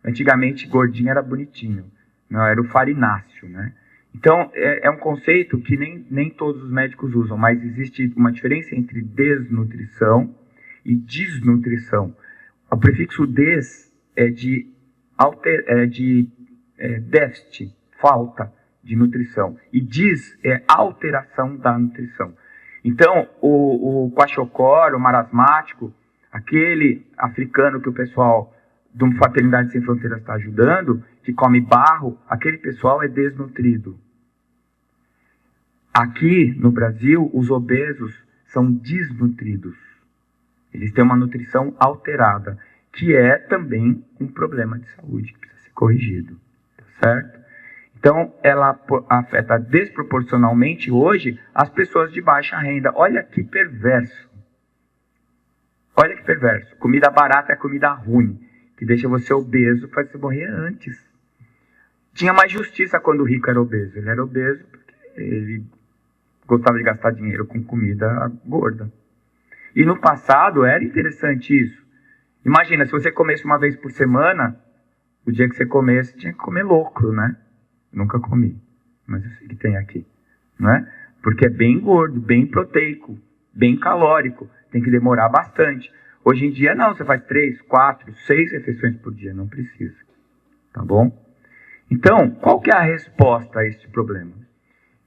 Antigamente, gordinho era bonitinho, não, era o farináceo, né? Então, é um conceito que nem todos os médicos usam, mas existe uma diferença entre desnutrição e desnutrição. O prefixo des é de déficit, falta de nutrição. E dis é alteração da nutrição. Então, o kwashiorkor, o marasmático, aquele africano que o pessoal do Fraternidade Sem Fronteiras está ajudando, que come barro, aquele pessoal é desnutrido. Aqui no Brasil, os obesos são desnutridos. Eles têm uma nutrição alterada, que é também um problema de saúde que precisa ser corrigido. Tá certo? Então, ela afeta desproporcionalmente hoje as pessoas de baixa renda. Olha que perverso. Olha que perverso. Comida barata é comida ruim, que deixa você obeso, faz você morrer antes. Tinha mais justiça quando o rico era obeso. Ele era obeso porque ele gostava de gastar dinheiro com comida gorda. E no passado era interessante isso. Imagina, se você comesse uma vez por semana, o dia que você comesse, tinha que comer locro, né? Nunca comi, mas eu sei que tem aqui, não é? Porque é bem gordo, bem proteico, bem calórico, tem que demorar bastante. Hoje em dia não, você faz 3, 4, 6 refeições por dia, não precisa, tá bom? Então, qual que é a resposta a esse problema?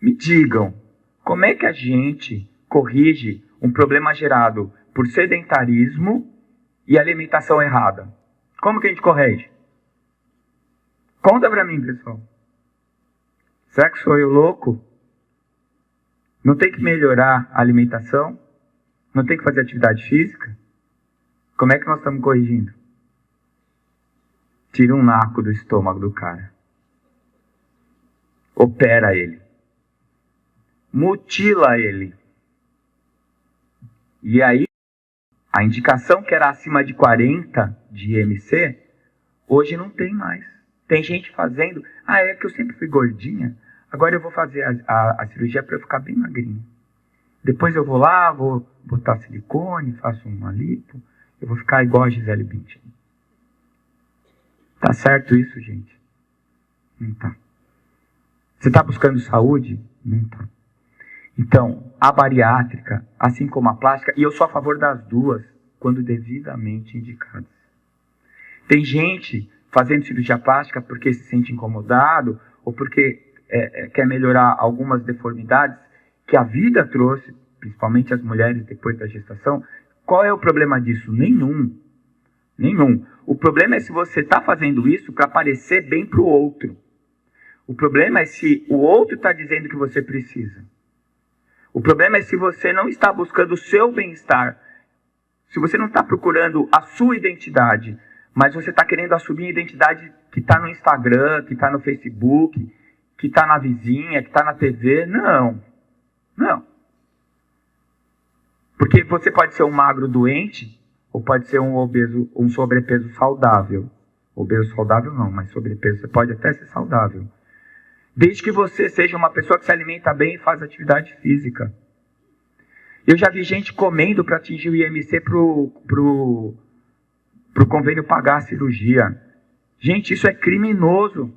Me digam, como é que a gente corrige um problema gerado por sedentarismo e alimentação errada? Como que a gente corrige? Conta pra mim, pessoal. Será que sou eu louco? Não tem que melhorar a alimentação? Não tem que fazer atividade física? Como é que nós estamos corrigindo? Tira um naco do estômago do cara. Opera ele. Mutila ele. E aí, a indicação que era acima de 40 de IMC, hoje não tem mais. Tem gente fazendo, é que eu sempre fui gordinha, agora eu vou fazer a cirurgia para eu ficar bem magrinha. Depois eu vou lá, vou botar silicone, faço uma lipo, eu vou ficar igual a Gisele Bündchen. Tá certo isso, gente? Não tá. Você está buscando saúde? Não tá. Então, a bariátrica, assim como a plástica, e eu sou a favor das duas, quando devidamente indicadas. Tem gente fazendo cirurgia plástica porque se sente incomodado ou porque quer melhorar algumas deformidades que a vida trouxe, principalmente as mulheres depois da gestação. Qual é o problema disso? Nenhum. O problema é se você está fazendo isso para parecer bem para o outro. O problema é se o outro está dizendo que você precisa. O problema é se você não está buscando o seu bem-estar. Se você não está procurando a sua identidade, mas você está querendo assumir a identidade que está no Instagram, que está no Facebook, que está na vizinha, que está na TV. Não. Porque você pode ser um magro doente, ou pode ser um obeso, um sobrepeso saudável. Obeso saudável não, mas sobrepeso você pode até ser saudável. Desde que você seja uma pessoa que se alimenta bem e faz atividade física. Eu já vi gente comendo para atingir o IMC pro convênio pagar a cirurgia. Gente, isso é criminoso.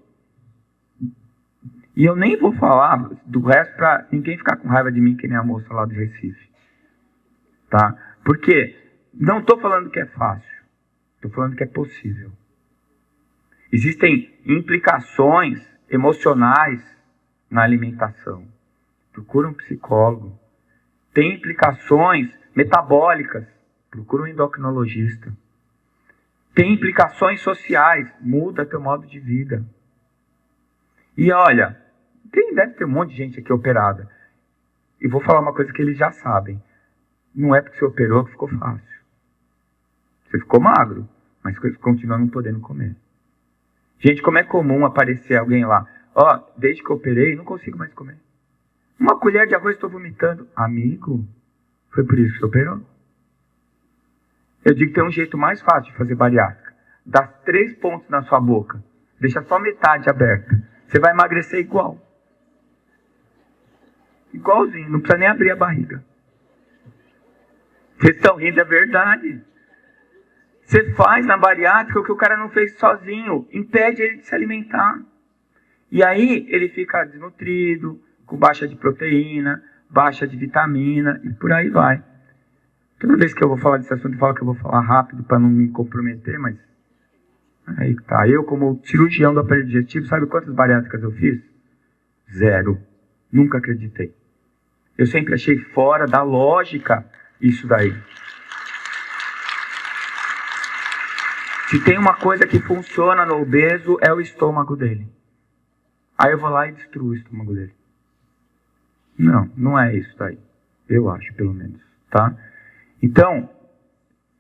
E eu nem vou falar do resto para ninguém ficar com raiva de mim, que nem a moça lá do Recife. Tá? Porque Não estou falando que é fácil. Estou falando que é possível. Existem implicações emocionais na alimentação. Procura um psicólogo. Tem implicações metabólicas. Procura um endocrinologista. Tem implicações sociais. Muda teu modo de vida. E olha, deve ter um monte de gente aqui operada. E vou falar uma coisa que eles já sabem. Não é porque você operou que ficou fácil. Você ficou magro, mas continua não podendo comer. Gente, como é comum aparecer alguém lá. Desde que eu operei, não consigo mais comer. Uma colher de arroz estou vomitando. Amigo, foi por isso que você operou? Eu digo que tem um jeito mais fácil de fazer bariátrica. Dá 3 pontos na sua boca. Deixa só metade aberta. Você vai emagrecer igual. Igualzinho. Não precisa nem abrir a barriga. Vocês estão rindo, é verdade. Você faz na bariátrica o que o cara não fez sozinho. Impede ele de se alimentar. E aí ele fica desnutrido, com baixa de proteína, baixa de vitamina e por aí vai. Toda vez que eu vou falar desse assunto, eu falo que eu vou falar rápido para não me comprometer, mas aí tá. Eu, como cirurgião do aparelho digestivo, sabe quantas bariátricas eu fiz? 0. Nunca acreditei. Eu sempre achei fora da lógica isso daí. Se tem uma coisa que funciona no obeso, é o estômago dele. Aí eu vou lá e destruo o estômago dele. Não é isso daí. Eu acho, pelo menos. Tá? Então,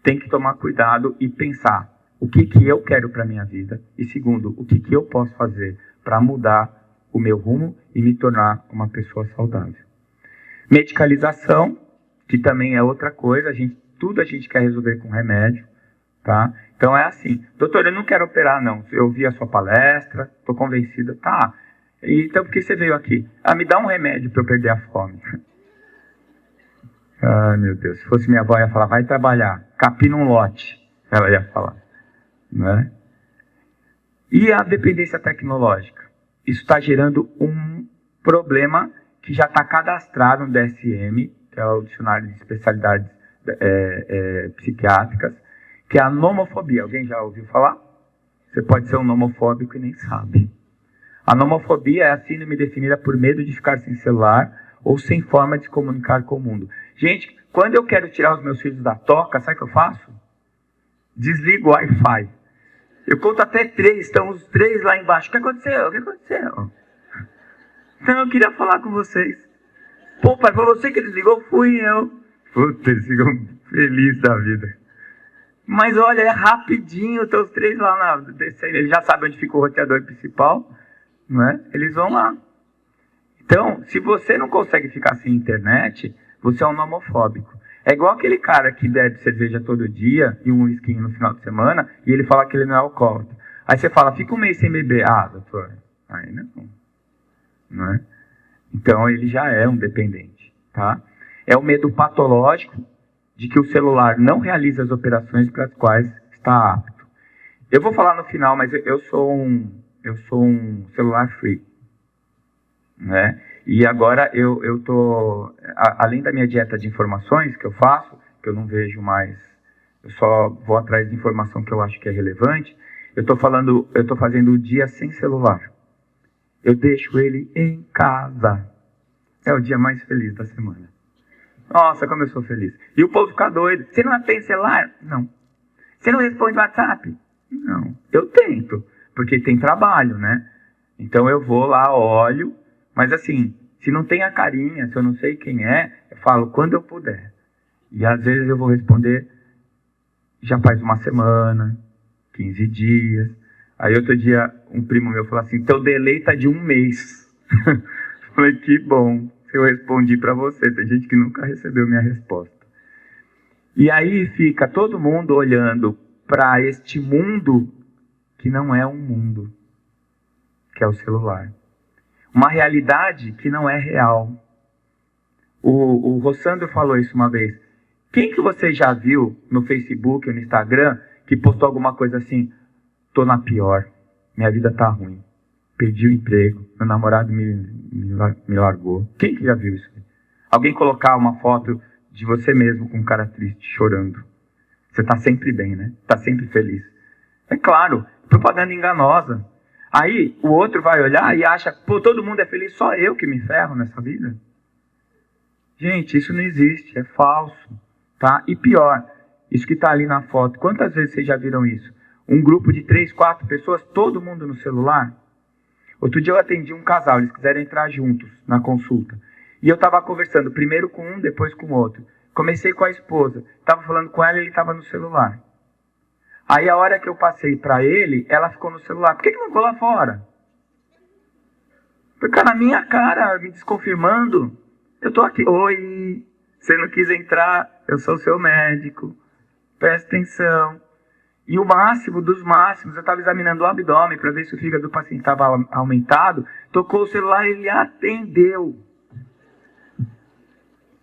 tem que tomar cuidado e pensar o que eu quero para a minha vida. E segundo, o que eu posso fazer para mudar o meu rumo e me tornar uma pessoa saudável. Medicalização, que também é outra coisa. Tudo a gente quer resolver com remédio. Tá? Então é assim. Doutor, eu não quero operar, não. Eu vi a sua palestra, estou convencida. Tá. Então por que você veio aqui? Me dá um remédio para eu perder a fome. Ai, meu Deus. Se fosse minha avó, ia falar, vai trabalhar. Capina um lote. Ela ia falar. Não é? E a dependência tecnológica? Isso está gerando um problema que já está cadastrado no DSM, que é o Dicionário de Especialidades Psiquiátricas, que é a nomofobia. Alguém já ouviu falar? Você pode ser um nomofóbico e nem sabe. A nomofobia é a síndrome definida por medo de ficar sem celular ou sem forma de se comunicar com o mundo. Gente, quando eu quero tirar os meus filhos da toca, sabe o que eu faço? Desligo o Wi-Fi. Eu conto até 3, estão os 3 lá embaixo. O que aconteceu? O que aconteceu? Então eu queria falar com vocês. Pô, pai, foi você que desligou? Fui eu. Puta, eles ficam felizes da vida. Mas olha, é rapidinho, estão os 3 lá descendo. Eles já sabem onde fica o roteador principal, não é? Eles vão lá. Então, se você não consegue ficar sem internet, você é um nomofóbico. É igual aquele cara que bebe cerveja todo dia e um whisky no final de semana e ele fala que ele não é alcoólatra. Aí você fala, fica um mês sem beber. Doutor, aí não é? Então ele já é um dependente, tá? É o medo patológico de que o celular não realiza as operações para as quais está apto. Eu vou falar no final, mas eu sou um celular free, né? E agora eu tô, além da minha dieta de informações que eu faço, que eu não vejo mais, eu só vou atrás de informação que eu acho que é relevante, eu tô fazendo o dia sem celular. Eu deixo ele em casa. É o dia mais feliz da semana. Nossa, como eu sou feliz. E o povo fica doido. Você não tem celular? Não. Você não responde WhatsApp? Não. Eu tento, porque tem trabalho, né? Então eu vou lá, olho, mas assim, se não tem a carinha, se eu não sei quem é, eu falo quando eu puder. E às vezes eu vou responder, já faz uma semana, 15 dias. Aí outro dia, um primo meu falou assim, teu delay tá de 1 mês. Falei, que bom, eu respondi para você. Tem gente que nunca recebeu minha resposta. E aí fica todo mundo olhando para este mundo que não é um mundo, que é o celular. Uma realidade que não é real. O Rossandro falou isso uma vez. Quem que você já viu no Facebook ou no Instagram que postou alguma coisa assim, tô na pior, minha vida tá ruim, perdi o emprego, meu namorado me largou. Quem que já viu isso? Alguém colocar uma foto de você mesmo com um cara triste, chorando. Você está sempre bem, né? Está sempre feliz. É claro, propaganda enganosa. Aí o outro vai olhar e acha, pô, todo mundo é feliz, só eu que me ferro nessa vida. Gente, isso não existe, é falso, tá? E pior, isso que está ali na foto, quantas vezes vocês já viram isso? Um grupo de 3, 4 pessoas, todo mundo no celular. Outro dia eu atendi um casal, eles quiseram entrar juntos na consulta. E eu estava conversando, primeiro com um, depois com o outro. Comecei com a esposa, estava falando com ela e ele estava no celular. Aí a hora que eu passei para ele, ela ficou no celular. Por que não ficou lá fora? Ficar na minha cara, me desconfirmando. Eu tô aqui, oi, você não quis entrar, eu sou seu médico. Presta atenção. E o máximo dos máximos, eu estava examinando o abdômen para ver se o fígado do paciente estava aumentado. Tocou o celular e ele atendeu.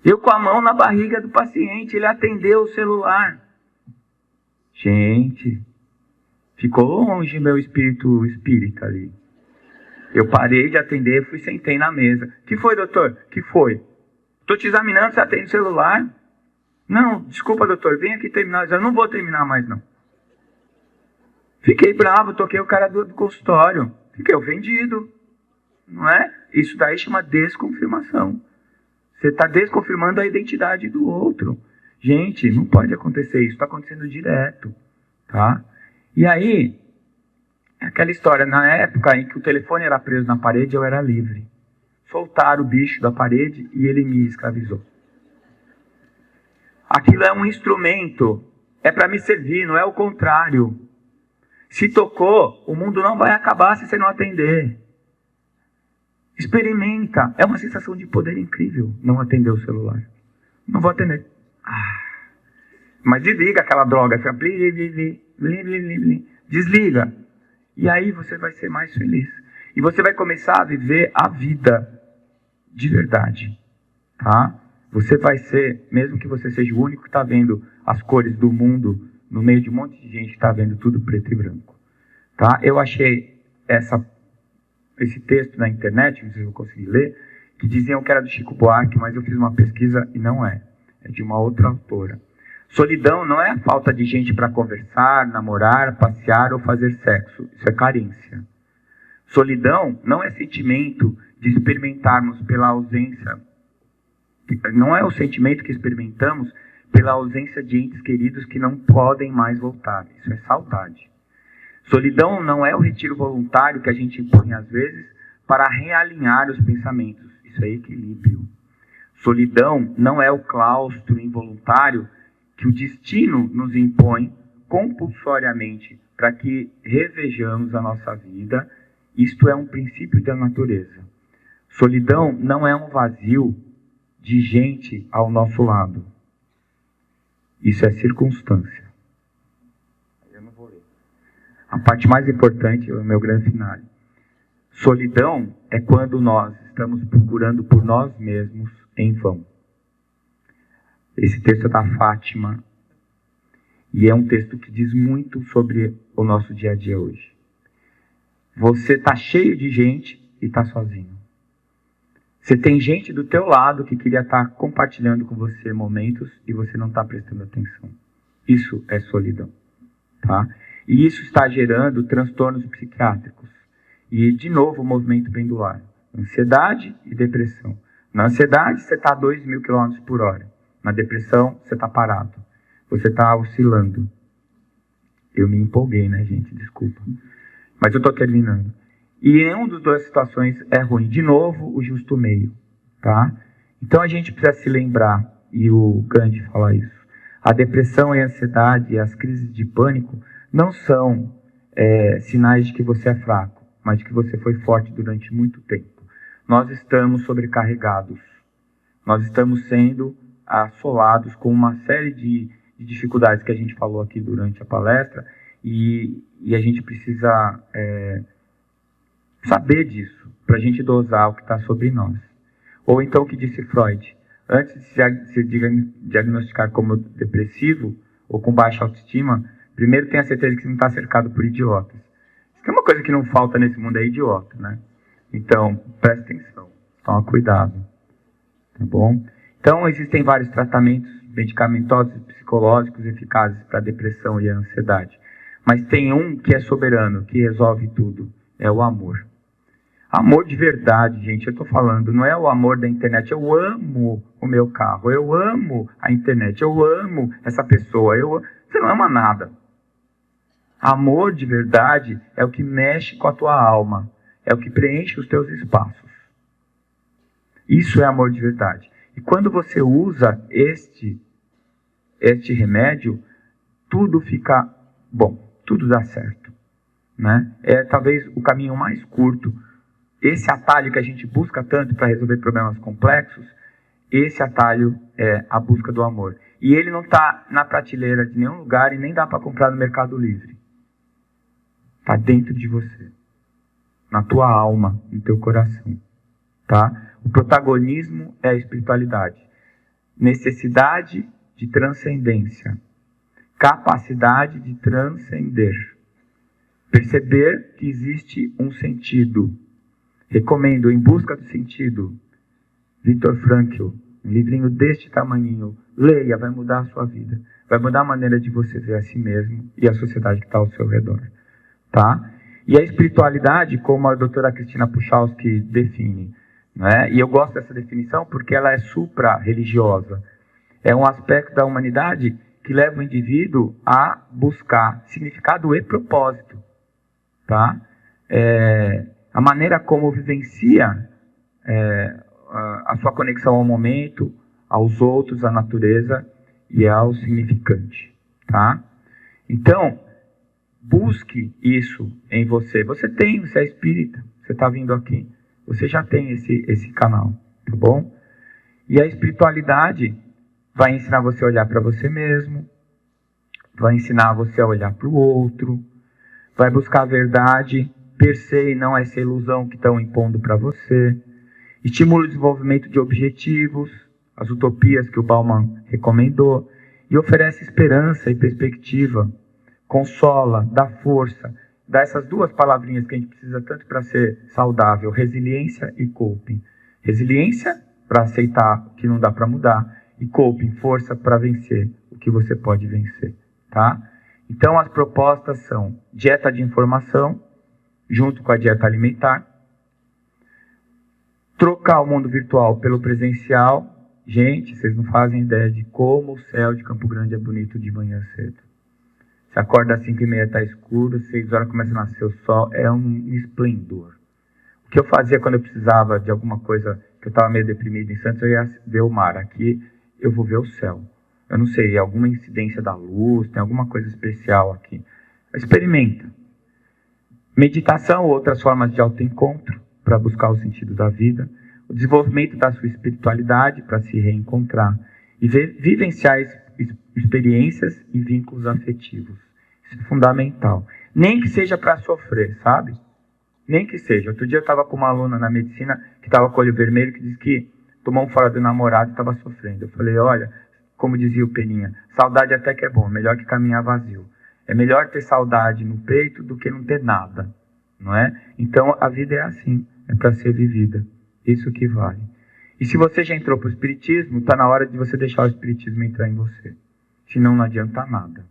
Eu com a mão na barriga do paciente, ele atendeu o celular. Gente, ficou longe meu espírito espírita ali. Eu parei de atender, fui sentei na mesa. Que foi, doutor? Que foi? Estou te examinando, você atende o celular? Não, desculpa, doutor, vem aqui terminar. Eu não vou terminar mais, não. Fiquei bravo, toquei o cara do consultório. Fiquei ofendido. Não é? Isso daí chama desconfirmação. Você está desconfirmando a identidade do outro. Gente, não pode acontecer isso. Está acontecendo direto. Tá? E aí, aquela história, na época em que o telefone era preso na parede, eu era livre. Soltaram o bicho da parede e ele me escravizou. Aquilo é um instrumento. É para me servir, não é o contrário. Se tocou, o mundo não vai acabar se você não atender. Experimenta. É uma sensação de poder incrível não atender o celular. Não vou atender. Mas desliga aquela droga. Fica desliga. E aí você vai ser mais feliz. E você vai começar a viver a vida de verdade. Tá? Você vai ser, mesmo que você seja o único que está vendo as cores do mundo, no meio de um monte de gente que está vendo tudo preto e branco. Tá? Eu achei esse texto na internet, não sei se eu vou conseguir ler, que diziam que era do Chico Buarque, mas eu fiz uma pesquisa e não é. É de uma outra autora. Solidão não é a falta de gente para conversar, namorar, passear ou fazer sexo. Isso é carência. Solidão não é sentimento de experimentarmos pela ausência. Não é o sentimento que experimentamos pela ausência de entes queridos que não podem mais voltar. Isso é saudade. Solidão não é o retiro voluntário que a gente impõe às vezes para realinhar os pensamentos. Isso é equilíbrio. Solidão não é o claustro involuntário que o destino nos impõe compulsoriamente para que revejamos a nossa vida. Isto é um princípio da natureza. Solidão não é um vazio de gente ao nosso lado. Isso é circunstância. Eu não vou ler. A parte mais importante é o meu grande final. Solidão é quando nós estamos procurando por nós mesmos em vão. Esse texto é da Fátima e é um texto que diz muito sobre o nosso dia a dia hoje. Você está cheio de gente e está sozinho. Você tem gente do teu lado que queria estar compartilhando com você momentos e você não está prestando atenção. Isso é solidão. Tá? E isso está gerando transtornos psiquiátricos. E, de novo, o movimento pendular. Ansiedade e depressão. Na ansiedade, você está a 2.000 km por hora. Na depressão, você está parado. Você está oscilando. Eu me empolguei, né, gente? Desculpa. Mas eu estou terminando. E nenhuma das duas situações é ruim. De novo, o justo meio. Tá? Então, a gente precisa se lembrar, e o Gandhi fala isso. A depressão e a ansiedade e as crises de pânico não são sinais de que você é fraco, mas de que você foi forte durante muito tempo. Nós estamos sobrecarregados. Nós estamos sendo assolados com uma série de dificuldades que a gente falou aqui durante a palestra e a gente precisa saber disso para a gente dosar o que está sobre nós. Ou então o que disse Freud, antes de se diagnosticar como depressivo ou com baixa autoestima, primeiro tenha certeza que você não está cercado por idiotas. Isso é uma coisa que não falta nesse mundo, é idiota, né? Então, presta atenção, toma cuidado, tá bom? Então, existem vários tratamentos medicamentosos e psicológicos eficazes para a depressão e a ansiedade. Mas tem um que é soberano, que resolve tudo. É o amor. Amor de verdade, gente, eu estou falando, não é o amor da internet. Eu amo o meu carro, eu amo a internet, eu amo essa pessoa. Você não ama nada. Amor de verdade é o que mexe com a tua alma, é o que preenche os teus espaços. Isso é amor de verdade. E quando você usa este remédio, tudo fica bom, tudo dá certo, né? É talvez o caminho mais curto. Esse atalho que a gente busca tanto para resolver problemas complexos, esse atalho é a busca do amor. E ele não está na prateleira de nenhum lugar e nem dá para comprar no Mercado Livre. Está dentro de você, na tua alma, no teu coração, tá? O protagonismo é a espiritualidade. Necessidade de transcendência. Capacidade de transcender. Perceber que existe um sentido. Recomendo Em Busca do Sentido, Viktor Frankl, um livrinho deste tamanhinho. Leia, vai mudar a sua vida. Vai mudar a maneira de você ver a si mesmo e a sociedade que está ao seu redor. Tá? E a espiritualidade, como a doutora Cristina Puchalski define, né? E eu gosto dessa definição porque ela é supra-religiosa. É um aspecto da humanidade que leva o indivíduo a buscar significado e propósito. Tá? A maneira como vivencia a sua conexão ao momento, aos outros, à natureza e ao significante. Tá? Então, busque isso em você. Você é espírita, você está vindo aqui. Você já tem esse canal, tá bom? E a espiritualidade vai ensinar você a olhar para você mesmo, vai ensinar você a olhar para o outro, vai buscar a verdade, per se, e não essa ilusão que estão impondo para você. Estimula o desenvolvimento de objetivos, as utopias que o Bauman recomendou, e oferece esperança e perspectiva, consola, dá força, dá essas duas palavrinhas que a gente precisa tanto para ser saudável, resiliência e coping. Resiliência para aceitar o que não dá para mudar, e coping, força para vencer o que você pode vencer, tá? Então as propostas são dieta de informação, junto com a dieta alimentar, trocar o mundo virtual pelo presencial. Gente, vocês não fazem ideia de como o céu de Campo Grande é bonito de manhã cedo. Você acorda às 5h30, está escuro, 6 horas começa a nascer o sol, é um esplendor. O que eu fazia quando eu precisava de alguma coisa, que eu estava meio deprimido em Santos, eu ia ver o mar. Aqui eu vou ver o céu. Eu não sei, alguma incidência da luz, tem alguma coisa especial aqui. Experimenta. Meditação ou outras formas de autoencontro para buscar o sentido da vida. O desenvolvimento da sua espiritualidade para se reencontrar. E vivenciar experiências e vínculos afetivos. Isso é fundamental. Nem que seja para sofrer, sabe? Nem que seja. Outro dia eu estava com uma aluna na medicina que estava com o olho vermelho, que disse que tomou um fora do namorado e estava sofrendo. Eu falei, olha, como dizia o Peninha, saudade até que é bom, melhor que caminhar vazio. É melhor ter saudade no peito do que não ter nada, não é? Então a vida é assim, é para ser vivida. Isso que vale. E se você já entrou para o espiritismo, está na hora de você deixar o espiritismo entrar em você. Senão não adianta nada.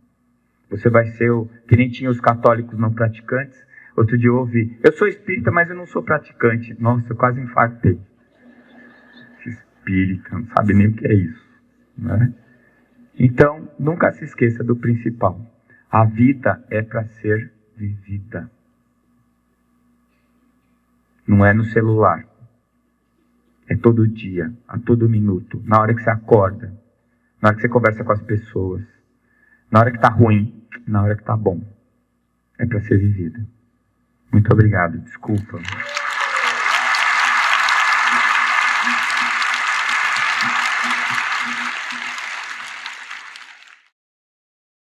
Você vai ser que nem tinha os católicos não praticantes. Outro dia eu ouvi, eu sou espírita, mas eu não sou praticante. Nossa, eu quase infartei. Esse espírita, não sabe nem o que é isso, né? Então, nunca se esqueça do principal. A vida é para ser vivida. Não é no celular. É todo dia, a todo minuto. Na hora que você acorda. Na hora que você conversa com as pessoas. Na hora que está ruim. Na hora que está bom. É para ser vivida. Muito obrigado. Desculpa.